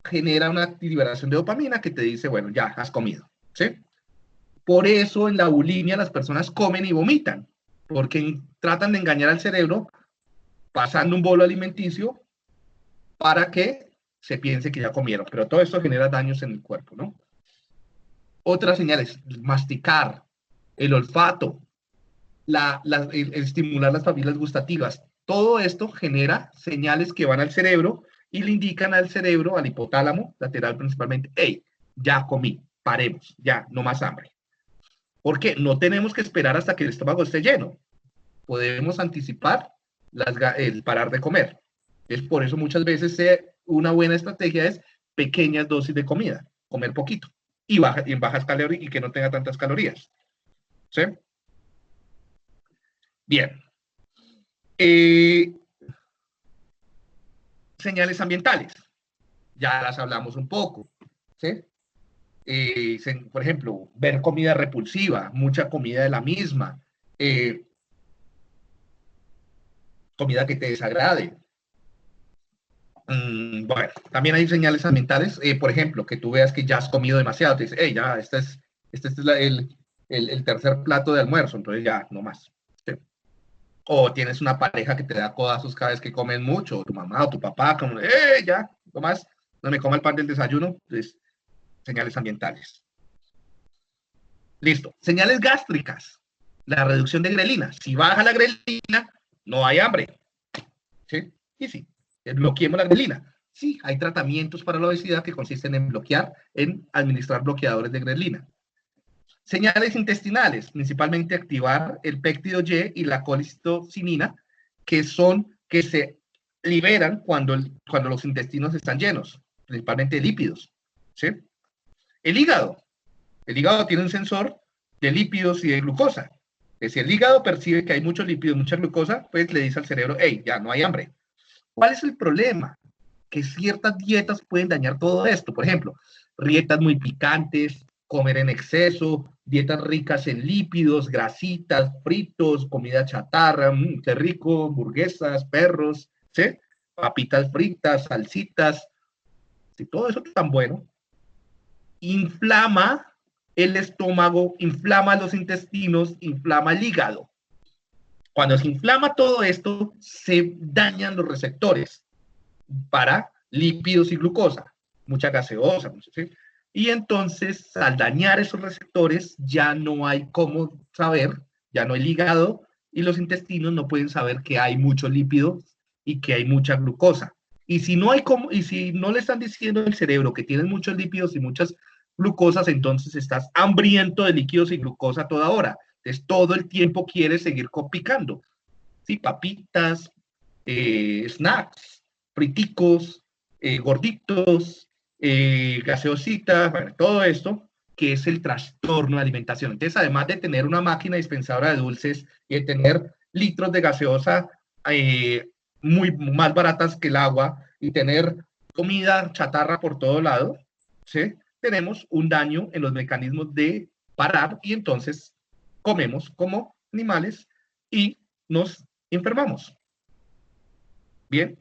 genera una liberación de dopamina que te dice, bueno, ya has comido, ¿sí? Por eso en la bulimia las personas comen y vomitan, porque tratan de engañar al cerebro pasando un bolo alimenticio para que se piense que ya comieron, pero todo esto genera daños en el cuerpo, ¿no? Otras señales, masticar, el olfato, el estimular las papilas gustativas, todo esto genera señales que van al cerebro y le indican al cerebro, al hipotálamo lateral principalmente, hey, ya comí, paremos, ya, no más hambre. ¿Por qué? No tenemos que esperar hasta que el estómago esté lleno. Podemos anticipar el parar de comer. Es por eso muchas veces una buena estrategia es pequeñas dosis de comida, comer poquito y en bajas calorías y que no tenga tantas calorías. ¿Sí? Bien. Señales ambientales. Ya las hablamos un poco. ¿Sí? Por ejemplo, ver comida repulsiva, mucha comida de la misma, comida que te desagrade. Bueno, también hay señales ambientales, por ejemplo, que tú veas que ya has comido demasiado, te dice, hey, ya, este es el tercer plato de almuerzo, entonces ya, no más. ¿Sí? O tienes una pareja que te da codazos cada vez que comen mucho, o tu mamá o tu papá, como, hey, ya, no más, no me coma el pan del desayuno, entonces señales ambientales. Listo. Señales gástricas. La reducción de grelina. Si baja la grelina, no hay hambre. ¿Sí? Y sí, bloqueemos la grelina. Sí, hay tratamientos para la obesidad que consisten en administrar bloqueadores de grelina. Señales intestinales, principalmente activar el péptido Y y la colicistocinina, que se liberan cuando los intestinos están llenos, principalmente de lípidos. ¿Sí? El hígado tiene un sensor de lípidos y de glucosa. Si el hígado percibe que hay mucho lípido y mucha glucosa, pues le dice al cerebro, hey, ya no hay hambre. ¿Cuál es el problema? Que ciertas dietas pueden dañar todo esto. Por ejemplo, dietas muy picantes, comer en exceso, dietas ricas en lípidos, grasitas, fritos, comida chatarra, qué rico, hamburguesas, perros, ¿sí? Papitas fritas, salsitas, ¿sí? Todo eso tan bueno, inflama el estómago, inflama los intestinos, inflama el hígado. Cuando se inflama todo esto, se dañan los receptores para lípidos y glucosa, mucha gaseosa, ¿sí? Y entonces, al dañar esos receptores, ya no hay cómo saber, ya no el hígado y los intestinos no pueden saber que hay mucho lípido y que hay mucha glucosa. Y si no le están diciendo al cerebro que tienes muchos lípidos y muchas glucosas, entonces estás hambriento de líquidos y glucosa toda hora. Entonces, todo el tiempo quieres seguir picando. ¿Sí? Papitas, snacks, friticos, gorditos, gaseosita, bueno, todo esto que es el trastorno de alimentación. Entonces, además de tener una máquina dispensadora de dulces y de tener litros de gaseosa muy más baratas que el agua y tener comida chatarra por todo lado, ¿sí? Tenemos un daño en los mecanismos de parar y entonces comemos como animales y nos enfermamos. Bien.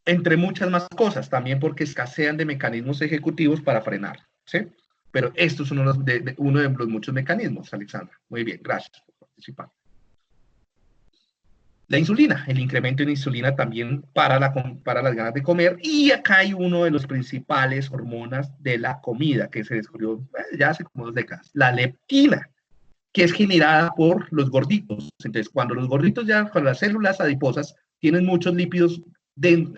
Entre muchas más cosas, también porque escasean de mecanismos ejecutivos para frenar, ¿sí? Pero esto es uno de los muchos mecanismos, Alexandra. Muy bien, gracias por participar. La insulina, el incremento en insulina también para las ganas de comer. Y acá hay uno de los principales hormonas de la comida que se descubrió ya hace como 2 décadas, la leptina, que es generada por los gorditos. Entonces, cuando las células adiposas tienen muchos lípidos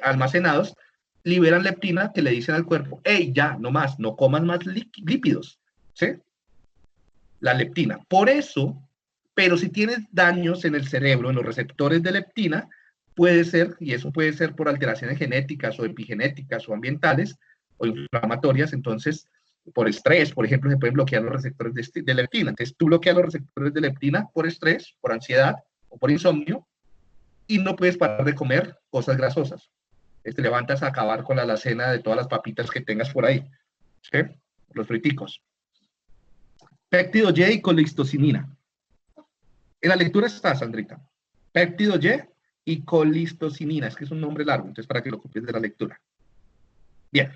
almacenados, liberan leptina que le dicen al cuerpo, hey, ya, no más, no comas más lípidos, ¿sí? La leptina. Por eso, pero si tienes daños en el cerebro, en los receptores de leptina, puede ser, y eso puede ser por alteraciones genéticas o epigenéticas o ambientales o inflamatorias, entonces, por estrés, por ejemplo, se pueden bloquear los receptores de leptina. Entonces, tú bloqueas los receptores de leptina por estrés, por ansiedad o por insomnio, y no puedes parar de comer cosas grasosas. Te levantas a acabar con la alacena de todas las papitas que tengas por ahí, ¿sí? Los friticos. Péptido Y y colicistocinina. En la lectura está, Sandrita. Péptido y colicistocinina. Es que es un nombre largo, entonces para que lo copies de la lectura. Bien.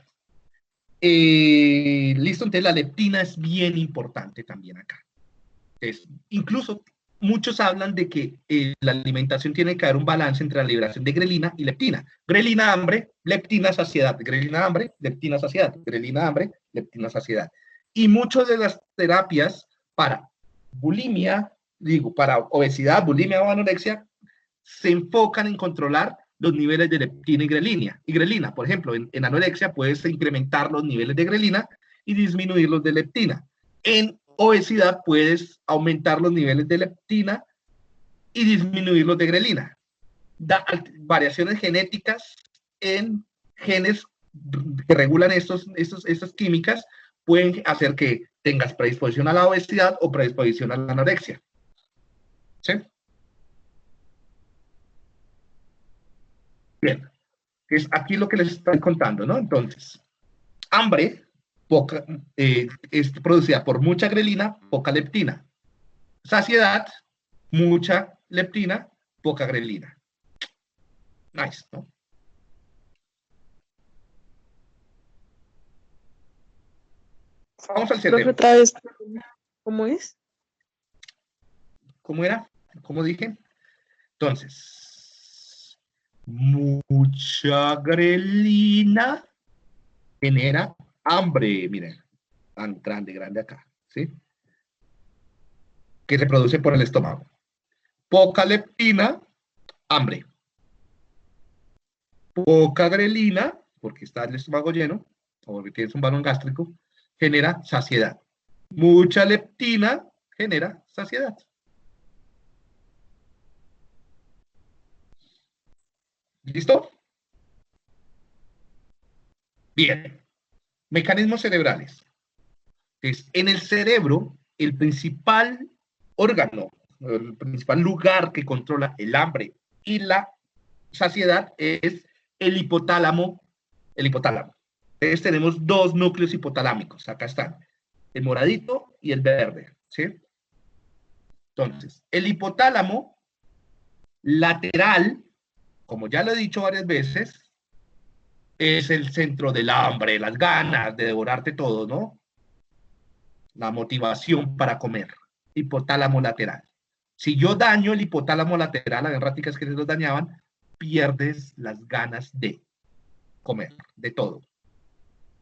Listo, entonces la leptina es bien importante también acá. Entonces, incluso muchos hablan de que la alimentación tiene que haber un balance entre la liberación de grelina y leptina. Grelina, hambre, leptina, saciedad. Grelina, hambre, leptina, saciedad. Grelina, hambre, leptina, saciedad. Y muchas de las terapias para bulimia, para obesidad, bulimia o anorexia, se enfocan en controlar los niveles de leptina y grelina. Por ejemplo, en anorexia puedes incrementar los niveles de grelina y disminuir los de leptina. En obesidad puedes aumentar los niveles de leptina y disminuir los de grelina. Variaciones genéticas en genes que regulan estas químicas pueden hacer que tengas predisposición a la obesidad o predisposición a la anorexia. ¿Sí? Bien. Es aquí lo que les estoy contando, ¿no? Entonces, hambre es producida por mucha grelina, poca leptina. Saciedad, mucha leptina, poca grelina. Nice, ¿no? Vamos al cerebro. Otra vez, ¿cómo es? ¿Cómo era? ¿Cómo dije? Entonces, mucha grelina, genera hambre, miren, tan grande acá, ¿sí? Que se produce por el estómago. Poca leptina, hambre. Poca grelina, porque está el estómago lleno, o porque tienes un balón gástrico, genera saciedad. Mucha leptina genera saciedad. ¿Listo? Bien. Mecanismos cerebrales. Entonces, en el cerebro, el principal órgano, el principal lugar que controla el hambre y la saciedad es el hipotálamo. El hipotálamo. Entonces tenemos dos núcleos hipotalámicos. Acá están. El moradito y el verde. ¿Sí? Entonces, el hipotálamo lateral, como ya lo he dicho varias veces, es el centro del hambre, las ganas de devorarte todo, ¿no? La motivación para comer. Hipotálamo lateral. Si yo daño el hipotálamo lateral, había raticas que se los dañaban, pierdes las ganas de comer, de todo.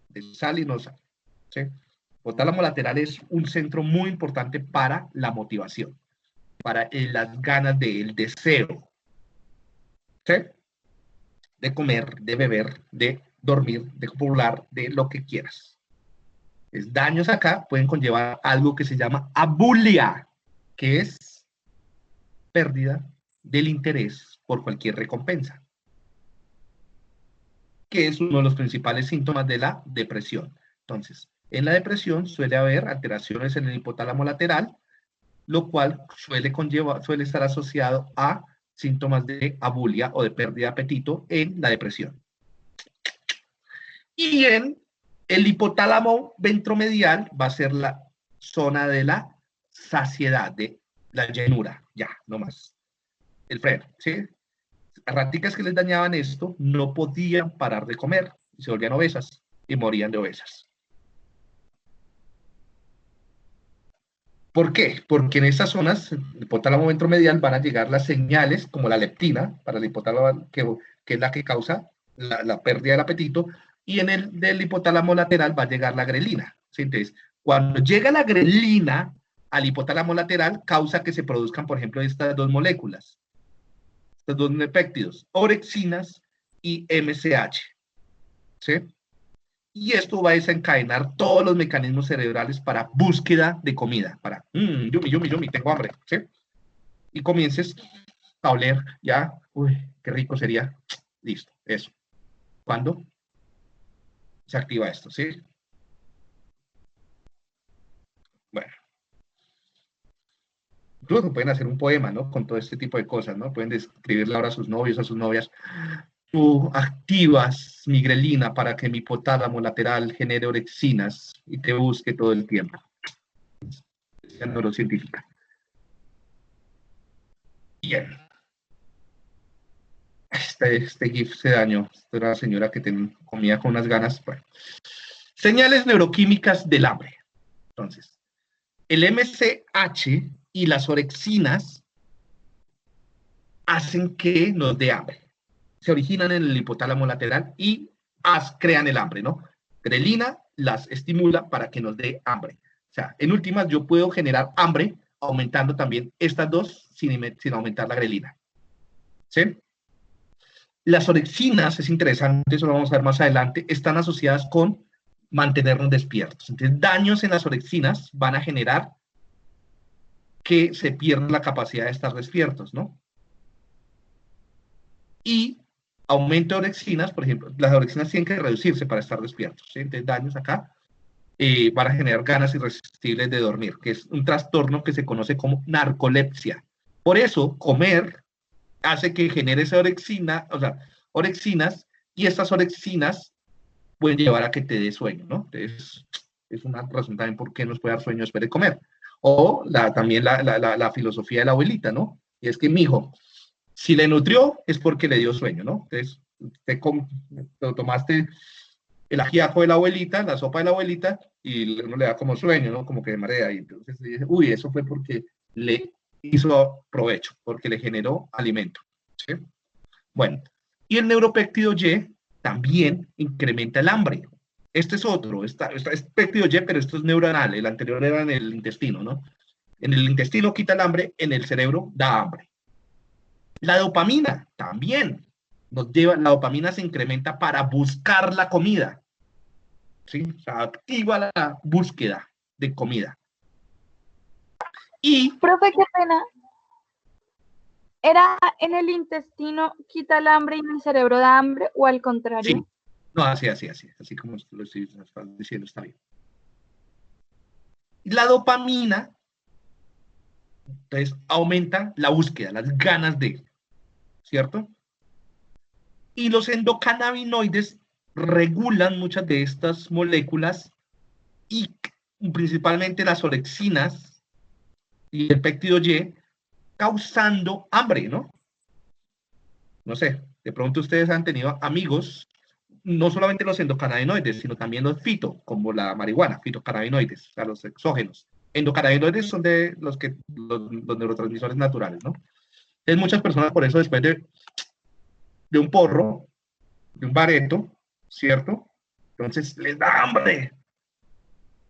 De sal y no sal. ¿Sí? El hipotálamo lateral es un centro muy importante para la motivación, para las ganas del deseo. ¿Sí? De comer, de beber, de dormir, de copular, de lo que quieras. Daños acá pueden conllevar algo que se llama abulia, que es pérdida del interés por cualquier recompensa, que es uno de los principales síntomas de la depresión. Entonces, en la depresión suele haber alteraciones en el hipotálamo lateral, lo cual suele estar asociado a síntomas de abulia o de pérdida de apetito en la depresión. Y en el hipotálamo ventromedial va a ser la zona de la saciedad, de la llenura, ya, no más. El freno, ¿sí? Las raticas que les dañaban esto no podían parar de comer, se volvían obesas y morían de obesas. ¿Por qué? Porque en estas zonas, el hipotálamo ventromedial, van a llegar las señales como la leptina, para el hipotálamo, que es la que causa la pérdida del apetito, y en el del hipotálamo lateral va a llegar la grelina. ¿Sí? Entonces, cuando llega la grelina al hipotálamo lateral, causa que se produzcan, por ejemplo, estas dos moléculas, estos dos péptidos, orexinas y MSH. ¿Sí? Y esto va a desencadenar todos los mecanismos cerebrales para búsqueda de comida, para, yumi, tengo hambre, ¿sí? Y comiences a oler, ya, uy, qué rico sería, listo, eso. ¿Cuándo se activa esto, sí? Bueno. Incluso pueden hacer un poema, ¿no? Con todo este tipo de cosas, ¿no? Pueden describirle ahora a sus novios, a sus novias. Tú activas mi grelina para que mi hipotálamo lateral genere orexinas y te busque todo el tiempo. Es la neurocientífica. Bien. Este GIF se dañó. Esta era la señora que comía con unas ganas. Bueno. Señales neuroquímicas del hambre. Entonces, el MSH y las orexinas hacen que nos dé hambre. Se originan en el hipotálamo lateral y crean el hambre, ¿no? Grelina las estimula para que nos dé hambre. O sea, en últimas, yo puedo generar hambre aumentando también estas dos sin aumentar la grelina. ¿Sí? Las orexinas, es interesante, eso lo vamos a ver más adelante, están asociadas con mantenernos despiertos. Entonces, daños en las orexinas van a generar que se pierda la capacidad de estar despiertos, ¿no? Y aumento de orexinas, por ejemplo, las orexinas tienen que reducirse para estar despiertos, ¿sí? Entonces, daños acá van a generar ganas irresistibles de dormir, que es un trastorno que se conoce como narcolepsia. Por eso, comer hace que genere esa orexina, o sea, orexinas, y estas orexinas pueden llevar a que te dé sueño, ¿no? Entonces, es una razón también por qué nos puede dar sueño después de comer. O también la filosofía de la abuelita, ¿no? Y es que, mijo, si le nutrió, es porque le dio sueño, ¿no? Entonces, te tomaste el ajiaco de la abuelita, la sopa de la abuelita, y uno le da como sueño, ¿no? Como que de marea. Y entonces dice, uy, eso fue porque le hizo provecho, porque le generó alimento. ¿Sí? Bueno, y el neuropéptido Y también incrementa el hambre. Este es otro, es péptido Y, pero esto es neuronal, el anterior era en el intestino, ¿no? En el intestino quita el hambre, en el cerebro da hambre. La dopamina también nos lleva, la dopamina se incrementa para buscar la comida, ¿sí? O sea, activa la búsqueda de comida. Y, Profe, qué pena. ¿Era en el intestino quita el hambre y en el cerebro da hambre o al contrario? sí, no, así como lo estoy diciendo, está bien. La dopamina, entonces, aumenta la búsqueda, las ganas de, ¿cierto? Y los endocannabinoides regulan muchas de estas moléculas y principalmente las orexinas y el péptido Y, causando hambre, ¿no? No sé, de pronto ustedes han tenido amigos, no solamente los endocannabinoides, sino también los fito, como la marihuana, fitocannabinoides, o sea, los exógenos. Endocannabinoides son de los neurotransmisores naturales, ¿no? Entonces muchas personas por eso después de un porro, de un bareto, ¿cierto? Entonces les da hambre.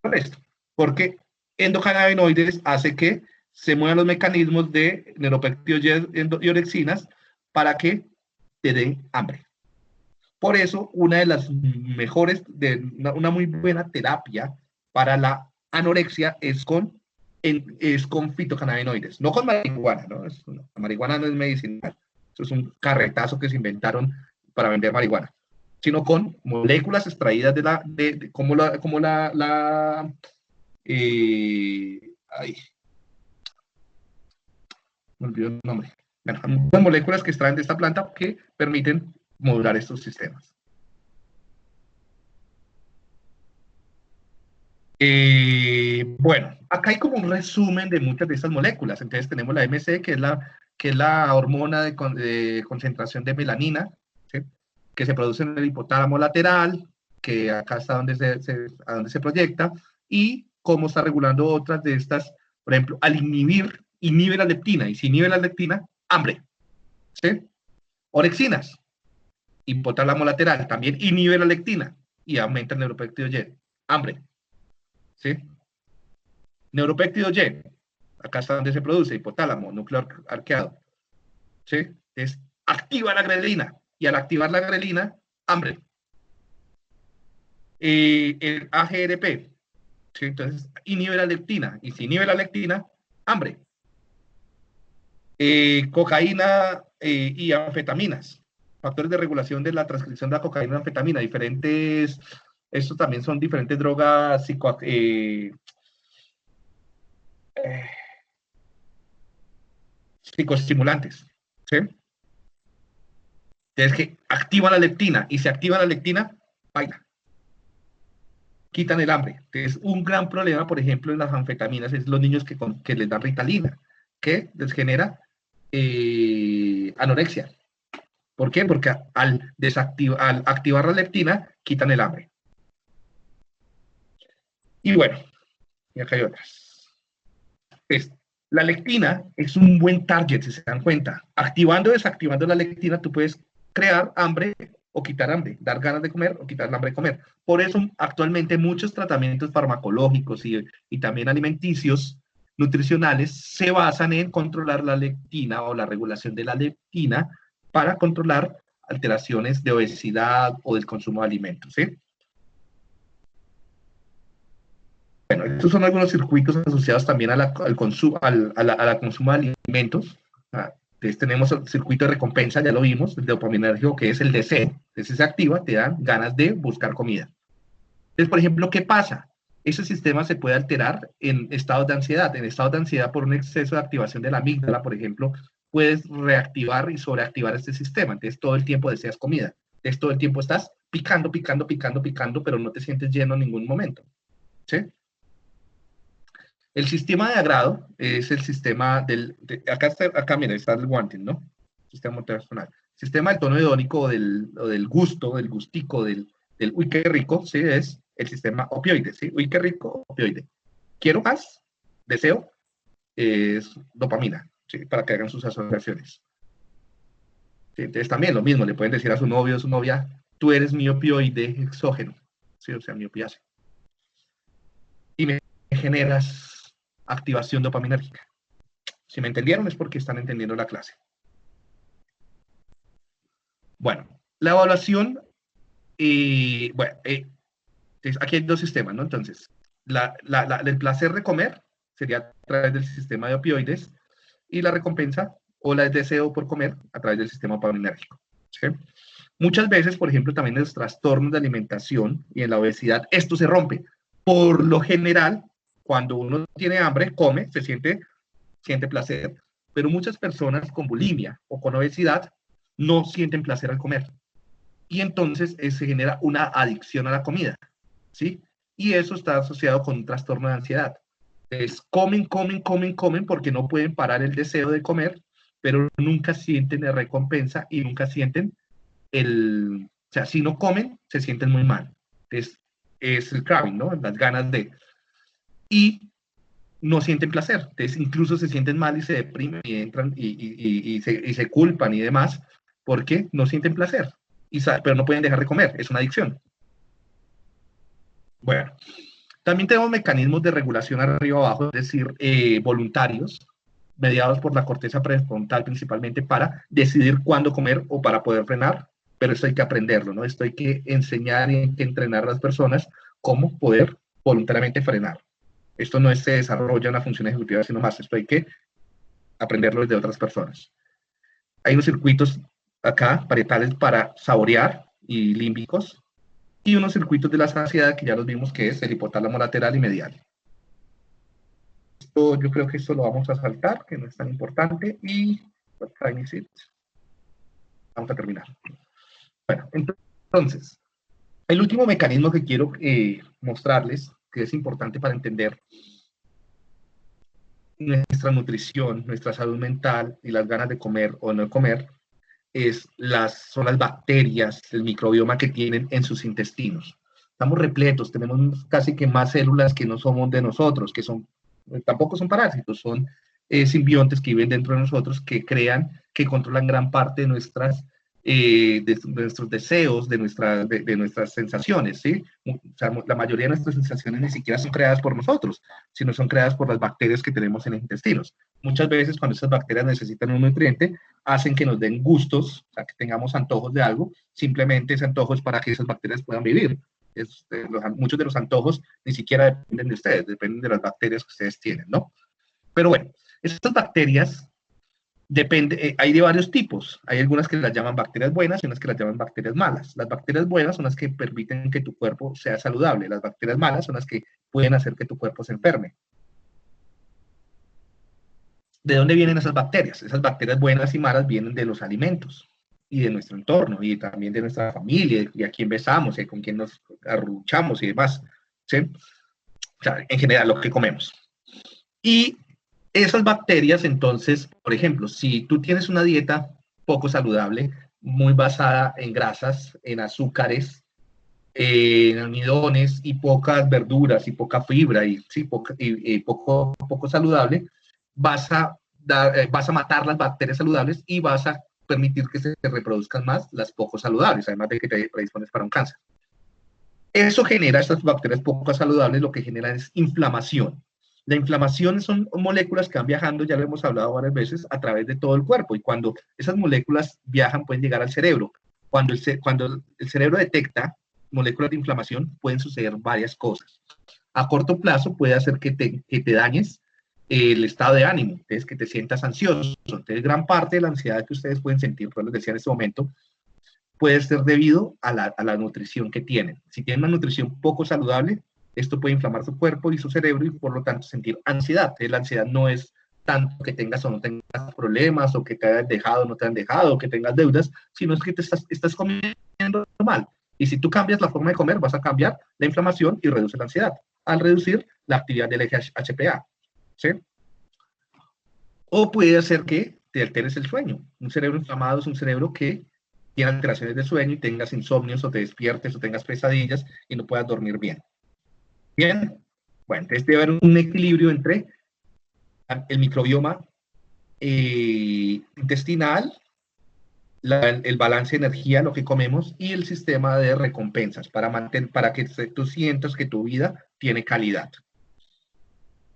Por esto, porque endocannabinoides hace que se muevan los mecanismos de neuropéptidos y orexinas para que te den hambre. Por eso, una de las mejores, una muy buena terapia para la anorexia es con fitocannabinoides, no con marihuana, ¿no? La marihuana no es medicinal, eso es un carretazo que se inventaron para vender marihuana, sino con moléculas extraídas me olvidó el nombre. Bueno, hay moléculas que extraen de esta planta que permiten modular estos sistemas. Bueno, acá hay como un resumen de muchas de estas moléculas. Entonces tenemos la MC, que es la hormona de concentración de melanina, ¿sí? Que se produce en el hipotálamo lateral, que acá está donde se proyecta, y cómo está regulando otras de estas, por ejemplo, al inhibe la leptina, y si inhibe la leptina, hambre, ¿sí? Orexinas, hipotálamo lateral, también inhibe la leptina, y aumenta el neuropéptido Y, hambre, ¿sí? Neuropéptido Y, acá está donde se produce, hipotálamo, núcleo arqueado, ¿sí? Es activa la grelina, y al activar la grelina, hambre. El AGRP, ¿sí? Entonces inhibe la leptina, y si inhibe la leptina, hambre. Cocaína y anfetaminas, factores de regulación de la transcripción de la cocaína y anfetamina, estos también son diferentes drogas psicoestimulantes, ¿sí? Entonces que activan la leptina, y si activa la leptina, baila. Quitan el hambre. Entonces, un gran problema, por ejemplo, en las anfetaminas es los niños que les dan Ritalina, que les genera anorexia. ¿Por qué? Porque al activar la leptina, quitan el hambre. Y bueno, y acá hay otras. La leptina es un buen target, si se dan cuenta. Activando o desactivando la leptina, tú puedes crear hambre o quitar hambre, dar ganas de comer o quitar el hambre de comer. Por eso, actualmente, muchos tratamientos farmacológicos y también alimenticios, nutricionales, se basan en controlar la leptina o la regulación de la leptina para controlar alteraciones de obesidad o del consumo de alimentos, ¿sí? Bueno, estos son algunos circuitos asociados también al consumo de alimentos. Entonces tenemos el circuito de recompensa, ya lo vimos, el dopaminérgico, que es el deseo. Entonces se activa, te dan ganas de buscar comida. Entonces, por ejemplo, ¿qué pasa? Ese sistema se puede alterar en estados de ansiedad. En estados de ansiedad por un exceso de activación de la amígdala, por ejemplo, puedes reactivar y sobreactivar este sistema. Entonces todo el tiempo deseas comida. Entonces todo el tiempo estás picando, pero no te sientes lleno en ningún momento, ¿sí? El sistema de agrado es el sistema acá mira, está el wanting, ¿no? Sistema motivacional. Sistema del tono hedónico o del gusto, del gustico, del uy, qué rico, ¿sí? Es el sistema opioide, ¿sí? Uy, qué rico, opioide. Quiero más, deseo, es dopamina, ¿sí? Para que hagan sus asociaciones. ¿Sí? Entonces también lo mismo, le pueden decir a su novio o su novia, tú eres mi opioide exógeno, ¿sí? O sea, miopiácea. Y me generas activación dopaminérgica. Si me entendieron es porque están entendiendo la clase. Bueno, la evaluación, aquí hay dos sistemas, ¿no? Entonces, el placer de comer sería a través del sistema de opioides y la recompensa o el deseo por comer a través del sistema dopaminérgico, ¿sí? Muchas veces, por ejemplo, también en los trastornos de alimentación y en la obesidad, esto se rompe. Por lo general, cuando uno tiene hambre, come, siente placer, pero muchas personas con bulimia o con obesidad no sienten placer al comer. Y entonces se genera una adicción a la comida, ¿sí? Y eso está asociado con un trastorno de ansiedad. Comen porque no pueden parar el deseo de comer, pero nunca sienten la recompensa y nunca sienten o sea, si no comen, se sienten muy mal. Es el craving, ¿no? Las ganas de... Y no sienten placer. Entonces, incluso se sienten mal y se deprimen y entran y se culpan y demás porque no sienten placer. Pero no pueden dejar de comer. Es una adicción. Bueno, también tenemos mecanismos de regulación arriba-abajo, es decir, voluntarios, mediados por la corteza prefrontal principalmente para decidir cuándo comer o para poder frenar, pero esto hay que aprenderlo, ¿no? Esto hay que enseñar y hay que entrenar a las personas cómo poder voluntariamente frenar. Esto no se desarrolla en la función ejecutiva, sino más, esto hay que aprenderlo desde otras personas. Hay unos circuitos acá, parietales para saborear y límbicos, y unos circuitos de la saciedad que ya los vimos que es el hipotálamo lateral y medial. Yo creo que esto lo vamos a saltar, que no es tan importante, y vamos a terminar. Bueno, entonces, el último mecanismo que quiero mostrarles, que es importante para entender nuestra nutrición, nuestra salud mental y las ganas de comer o no comer, son las bacterias, el microbioma que tienen en sus intestinos. Estamos repletos, tenemos casi que más células que no somos de nosotros, tampoco son parásitos, son simbiontes que viven dentro de nosotros, que controlan gran parte de nuestros deseos, de nuestras sensaciones, ¿sí? O sea, la mayoría de nuestras sensaciones ni siquiera son creadas por nosotros, sino son creadas por las bacterias que tenemos en los intestinos. Muchas veces cuando esas bacterias necesitan un nutriente, hacen que nos den gustos, o sea, que tengamos antojos de algo, simplemente ese antojo es para que esas bacterias puedan vivir. Muchos de los antojos ni siquiera dependen de ustedes, dependen de las bacterias que ustedes tienen, ¿no? Pero bueno, estas bacterias hay de varios tipos. Hay algunas que las llaman bacterias buenas y unas que las llaman bacterias malas. Las bacterias buenas son las que permiten que tu cuerpo sea saludable. Las bacterias malas son las que pueden hacer que tu cuerpo se enferme. ¿De dónde vienen esas bacterias? Esas bacterias buenas y malas vienen de los alimentos y de nuestro entorno y también de nuestra familia y a quién besamos y con quién nos arruchamos y demás, ¿sí? O sea, en general lo que comemos. Y esas bacterias, entonces, por ejemplo, si tú tienes una dieta poco saludable, muy basada en grasas, en azúcares, en almidones y pocas verduras y poca fibra y poco saludable, vas a matar las bacterias saludables y vas a permitir que se reproduzcan más las poco saludables, además de que te predispones para un cáncer. Eso genera, estas bacterias poco saludables, lo que genera es inflamación. La inflamación son moléculas que van viajando, ya lo hemos hablado varias veces, a través de todo el cuerpo, y cuando esas moléculas viajan pueden llegar al cerebro. Cuando el cerebro detecta moléculas de inflamación, pueden suceder varias cosas. A corto plazo puede hacer que te dañes el estado de ánimo, entonces que te sientas ansioso. Entonces gran parte de la ansiedad que ustedes pueden sentir, como les decía en este momento, puede ser debido a la nutrición que tienen. Si tienen una nutrición poco saludable, esto puede inflamar su cuerpo y su cerebro y por lo tanto sentir ansiedad. Entonces, la ansiedad no es tanto que tengas o no tengas problemas, o que te hayas dejado o no te han dejado, o que tengas deudas, sino es que estás comiendo mal. Y si tú cambias la forma de comer, vas a cambiar la inflamación y reduce la ansiedad, al reducir la actividad del eje HPA. ¿Sí? O puede hacer que te alteres el sueño. Un cerebro inflamado es un cerebro que tiene alteraciones de sueño y tengas insomnios o te despiertes o tengas pesadillas y no puedas dormir bien. Bien, bueno, entonces debe haber un equilibrio entre el microbioma intestinal, el balance de energía, lo que comemos, y el sistema de recompensas para que tú sientas que tu vida tiene calidad.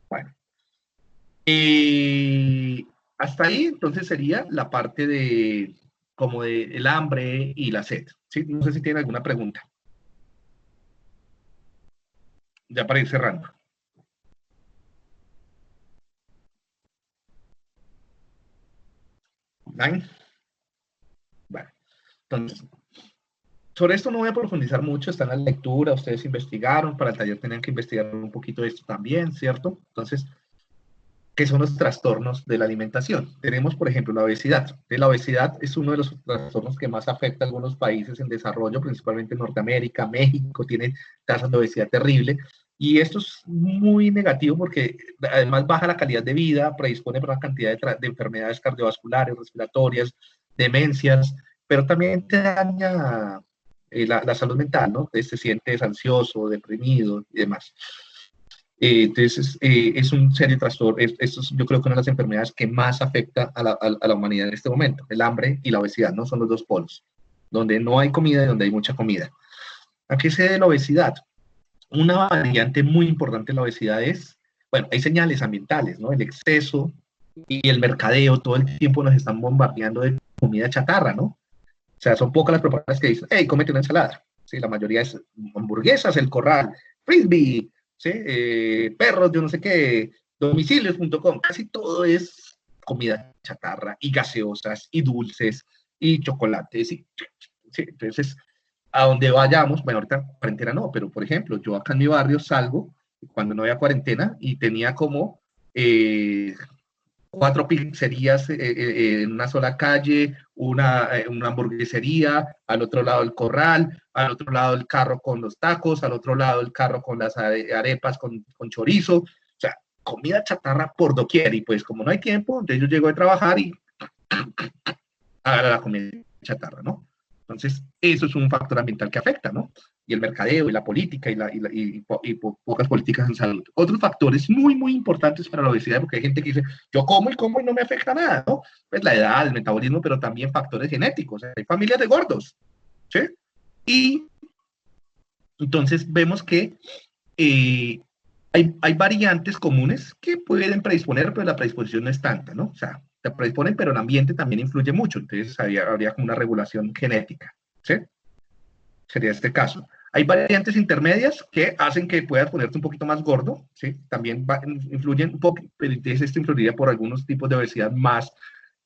Bueno. Y hasta ahí, entonces, sería la parte de como de el hambre y la sed. ¿Sí? No sé si tienen alguna pregunta. Ya para ir cerrando. ¿Nine? Bueno, entonces, sobre esto no voy a profundizar mucho, está en la lectura, ustedes investigaron, para el taller tenían que investigar un poquito de esto también, ¿cierto? Entonces, ¿qué son los trastornos de la alimentación? Tenemos, por ejemplo, la obesidad. La obesidad es uno de los trastornos que más afecta a algunos países en desarrollo, principalmente en Norteamérica, México, tiene tasas de obesidad terrible. Y esto es muy negativo porque además baja la calidad de vida, predispone para una cantidad de enfermedades cardiovasculares, respiratorias, demencias, pero también te daña la salud mental, ¿no? Te sientes ansioso, deprimido y demás. Entonces, es un serio trastorno. Esto es, yo creo que una de las enfermedades que más afecta a la humanidad en este momento. El hambre y la obesidad, ¿no? Son los dos polos. Donde no hay comida y donde hay mucha comida. ¿A qué se debe la obesidad? Una variante muy importante de la obesidad es, bueno, hay señales ambientales, ¿no? El exceso y el mercadeo, todo el tiempo nos están bombardeando de comida chatarra, ¿no? O sea, son pocas las propagandas que dicen, hey, cómete una ensalada. Sí, la mayoría es hamburguesas, el corral, frisbee, ¿sí? Perros, yo no sé qué, domicilios.com, casi todo es comida chatarra y gaseosas y dulces y chocolates. ¿Sí? Entonces, a donde vayamos, bueno, ahorita cuarentena no, pero por ejemplo, yo acá en mi barrio salgo cuando no había cuarentena y tenía como 4 pizzerías en una sola calle, una hamburguesería, al otro lado el corral, al otro lado el carro con los tacos, al otro lado el carro con las arepas con chorizo, o sea, comida chatarra por doquier, y pues como no hay tiempo, entonces yo llego de trabajar y haga la comida chatarra, ¿no? Entonces, eso es un factor ambiental que afecta, ¿no? Y el mercadeo, y la política, y pocas políticas en salud. Otros factores muy, muy importantes para la obesidad, porque hay gente que dice, yo como y no me afecta nada, ¿no? Pues la edad, el metabolismo, pero también factores genéticos. Hay familias de gordos, ¿sí? Y entonces vemos que hay variantes comunes que pueden predisponer, pero la predisposición no es tanta, ¿no? O sea, te predisponen, pero el ambiente también influye mucho, entonces habría como una regulación genética, ¿sí? Sería este caso. Hay variantes intermedias que hacen que puedas ponerte un poquito más gordo, ¿sí? También influyen un poco, pero entonces esto influiría por algunos tipos de obesidad más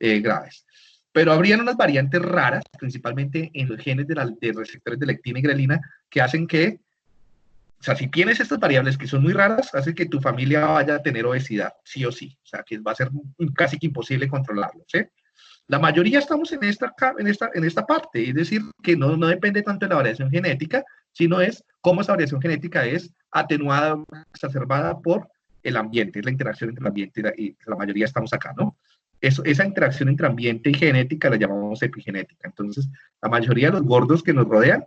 graves. Pero habrían unas variantes raras, principalmente en los genes de receptores de lectina y grelina, que hacen que, o sea, si tienes estas variables que son muy raras, hace que tu familia vaya a tener obesidad, sí o sí. O sea, que va a ser casi que imposible controlarlo, ¿sí? La mayoría estamos en esta parte, es decir, que no depende tanto de la variación genética, sino es cómo esa variación genética es atenuada, exacerbada por el ambiente, es la interacción entre el ambiente y la mayoría estamos acá, ¿no? Esa interacción entre ambiente y genética la llamamos epigenética. Entonces, la mayoría de los gordos que nos rodean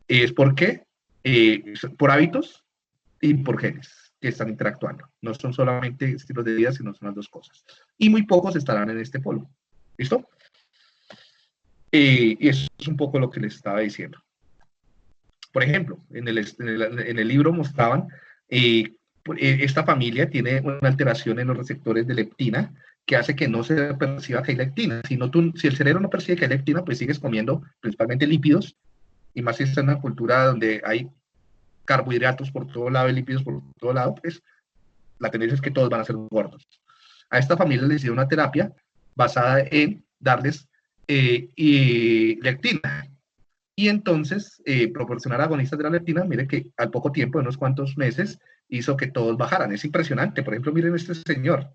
es porque por hábitos y por genes que están interactuando. No son solamente estilos de vida, sino son las dos cosas. Y muy pocos estarán en este polo. ¿Listo? Y eso es un poco lo que les estaba diciendo. Por ejemplo, en el libro mostraban esta familia tiene una alteración en los receptores de leptina que hace que no se perciba que hay leptina. Si el cerebro no percibe que hay leptina, pues sigues comiendo principalmente lípidos, y más si está en una cultura donde hay carbohidratos por todo lado y lípidos por todo lado, pues la tendencia es que todos van a ser gordos. A esta familia les dio una terapia basada en darles leptina. Y entonces, proporcionar agonistas de la leptina, mire que al poco tiempo, en unos cuantos meses, hizo que todos bajaran. Es impresionante. Por ejemplo, miren este señor,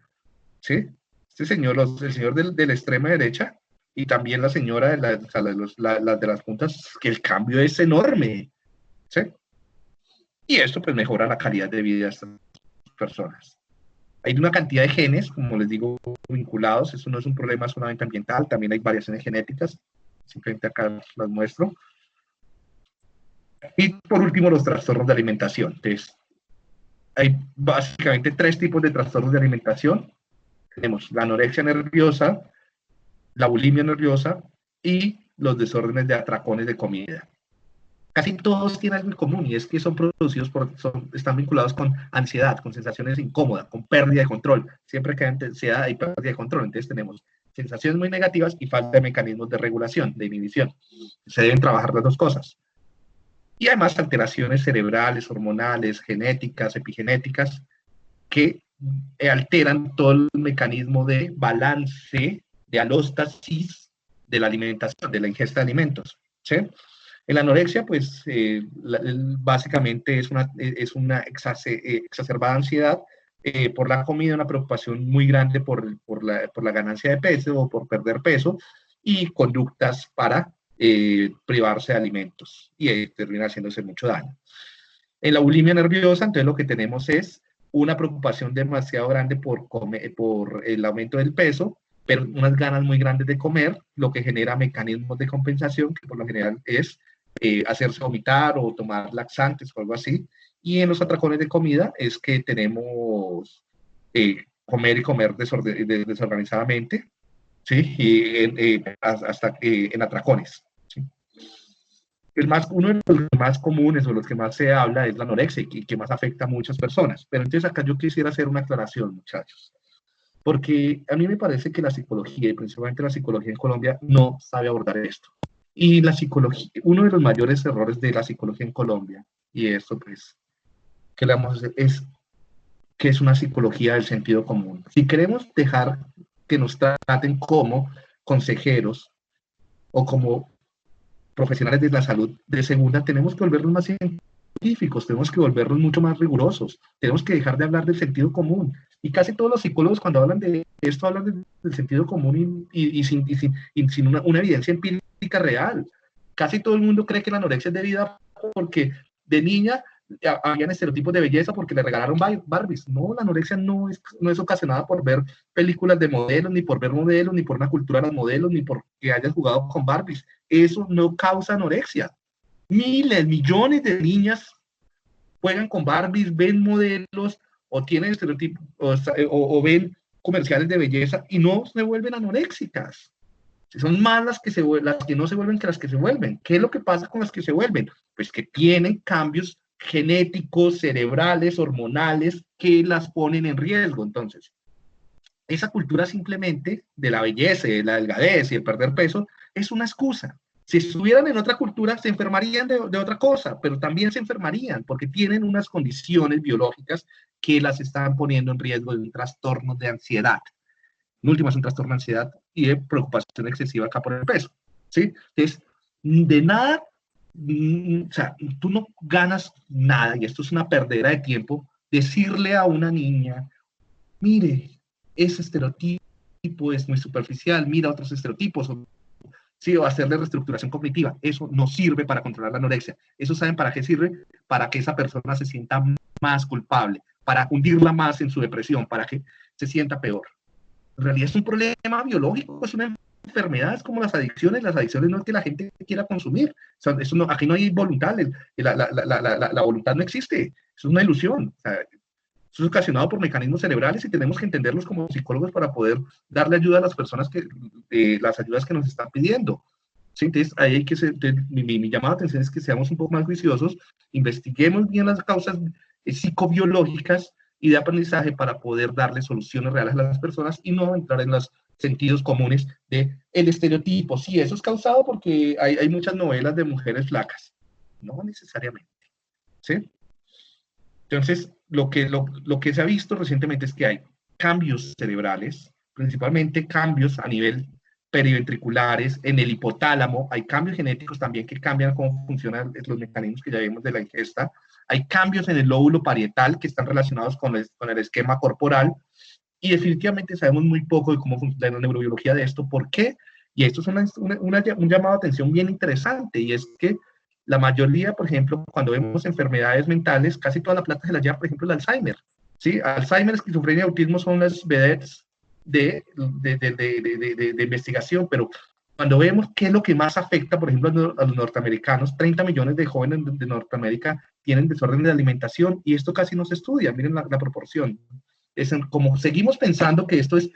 ¿sí? Este señor, el señor de la extrema derecha, y también la señora de las puntas, que el cambio es enorme, ¿sí? Y esto pues mejora la calidad de vida de estas personas. Hay una cantidad de genes, como les digo, vinculados. Eso no es un problema solamente ambiental, también hay variaciones genéticas. Simplemente acá las muestro. Y por último, los trastornos de alimentación. Entonces, hay básicamente 3 tipos de trastornos de alimentación. Tenemos la anorexia nerviosa, la bulimia nerviosa y los desórdenes de atracones de comida. Casi todos tienen algo en común y es que son producidos están vinculados con ansiedad, con sensaciones incómodas, con pérdida de control. Siempre que hay ansiedad hay pérdida de control, entonces tenemos sensaciones muy negativas y falta de mecanismos de regulación, de inhibición. Se deben trabajar las dos cosas. Y además alteraciones cerebrales, hormonales, genéticas, epigenéticas, que alteran todo el mecanismo de balance, de alóstasis de la alimentación, de la ingesta de alimentos, ¿sí? En la anorexia, pues, básicamente es una exacerbada ansiedad por la comida, una preocupación muy grande por la ganancia de peso o por perder peso, y conductas para privarse de alimentos, y termina haciéndose mucho daño. En la bulimia nerviosa, entonces lo que tenemos es una preocupación demasiado grande por el aumento del peso, pero unas ganas muy grandes de comer, lo que genera mecanismos de compensación, que por lo general es hacerse vomitar o tomar laxantes o algo así. Y en los atracones de comida es que tenemos comer y comer desorganizadamente, ¿sí? Y hasta en atracones, ¿sí? Uno de los más comunes o los que más se habla es la anorexia y que más afecta a muchas personas. Pero entonces acá yo quisiera hacer una aclaración, muchachos. Porque a mí me parece que la psicología, y principalmente la psicología en Colombia, no sabe abordar esto. Y la psicología, uno de los mayores errores de la psicología en Colombia, y esto pues, ¿qué le vamos a hacer? Es que es una psicología del sentido común. Si queremos dejar que nos traten como consejeros o como profesionales de la salud de segunda, tenemos que volvernos más científicos, tenemos que volvernos mucho más rigurosos, tenemos que dejar de hablar del sentido común. Y casi todos los psicólogos cuando hablan de esto hablan del sentido común y sin una evidencia empírica real. Casi todo el mundo cree que la anorexia es debida porque de niña habían estereotipos de belleza porque le regalaron Barbies. No, la anorexia no es ocasionada por ver películas de modelos, ni por ver modelos, ni por una cultura de los modelos, ni porque hayas jugado con Barbies. Eso no causa anorexia. Millones de niñas juegan con Barbies, ven modelos o tienen estereotipos o ven comerciales de belleza y no se vuelven anoréxicas. Son más las que no se vuelven que las que se vuelven. ¿Qué es lo que pasa con las que se vuelven? Pues que tienen cambios genéticos, cerebrales, hormonales, que las ponen en riesgo. Entonces, esa cultura simplemente de la belleza, de la delgadez y el perder peso es una excusa. Si estuvieran en otra cultura, se enfermarían de otra cosa, pero también se enfermarían porque tienen unas condiciones biológicas que las están poniendo en riesgo de un trastorno de ansiedad. En última, es un trastorno de ansiedad y de preocupación excesiva acá por el peso, ¿sí? Entonces, de nada, o sea, tú no ganas nada, y esto es una perdera de tiempo, decirle a una niña, mire, ese estereotipo es muy superficial, mira otros estereotipos, sí, o hacerle reestructuración cognitiva. Eso no sirve para controlar la anorexia. ¿Eso saben para qué sirve? Para que esa persona se sienta más culpable, para hundirla más en su depresión, para que se sienta peor. En realidad es un problema biológico, es una enfermedad, es como las adicciones. Las adicciones no es que la gente quiera consumir. O sea, eso no, aquí no hay voluntad, la voluntad no existe, eso es una ilusión. O sea, eso es ocasionado por mecanismos cerebrales y tenemos que entenderlos como psicólogos para poder darle ayuda a las personas las ayudas que nos están pidiendo. ¿Sí? Entonces, ahí hay que mi llamada de atención es que seamos un poco más juiciosos, investiguemos bien las causas psicobiológicas y de aprendizaje para poder darle soluciones reales a las personas y no entrar en los sentidos comunes de el estereotipo. Sí, eso es causado porque hay muchas novelas de mujeres flacas. No necesariamente. ¿Sí? Entonces, lo que se ha visto recientemente es que hay cambios cerebrales, principalmente cambios a nivel periventriculares, en el hipotálamo, hay cambios genéticos también que cambian cómo funcionan los mecanismos que ya vimos de la ingesta, hay cambios en el lóbulo parietal que están relacionados con el esquema corporal, y definitivamente sabemos muy poco de cómo funciona la neurobiología de esto. ¿Por qué? Y esto es un llamado de atención bien interesante, y es que la mayoría, por ejemplo, cuando vemos enfermedades mentales, casi toda la plata se la lleva, por ejemplo, el Alzheimer. ¿Sí? Alzheimer, esquizofrenia y autismo son las vedettes de investigación, pero cuando vemos qué es lo que más afecta, por ejemplo, a los norteamericanos, 30 millones de jóvenes de Norteamérica tienen desorden de alimentación y esto casi no se estudia. Miren la proporción. Como seguimos pensando que esto es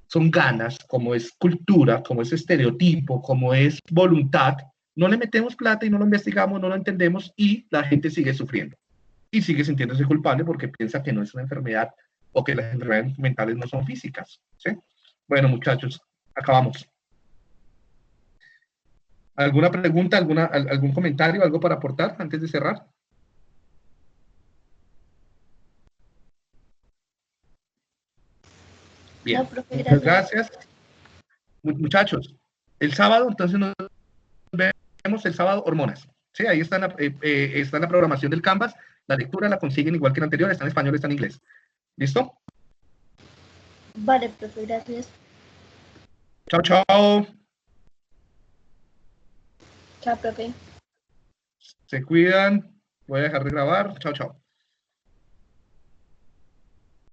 son ganas, como es cultura, como es estereotipo, como es voluntad, no le metemos plata y no lo investigamos, no lo entendemos y la gente sigue sufriendo y sigue sintiéndose culpable porque piensa que no es una enfermedad o que las enfermedades mentales no son físicas, ¿sí? Bueno, muchachos, acabamos. ¿Alguna pregunta, algún comentario, algo para aportar antes de cerrar? Bien, No, profe, muchas gracias. gracias. Muchachos, el sábado, entonces nos vemos el sábado, hormonas. Sí, ahí está la programación del Canvas. La lectura la consiguen igual que la anterior, está en español, está en inglés. ¿Listo? Vale, profe, gracias. Chao, chao. Chao, profe. Se cuidan. Voy a dejar de grabar. Chao, chao.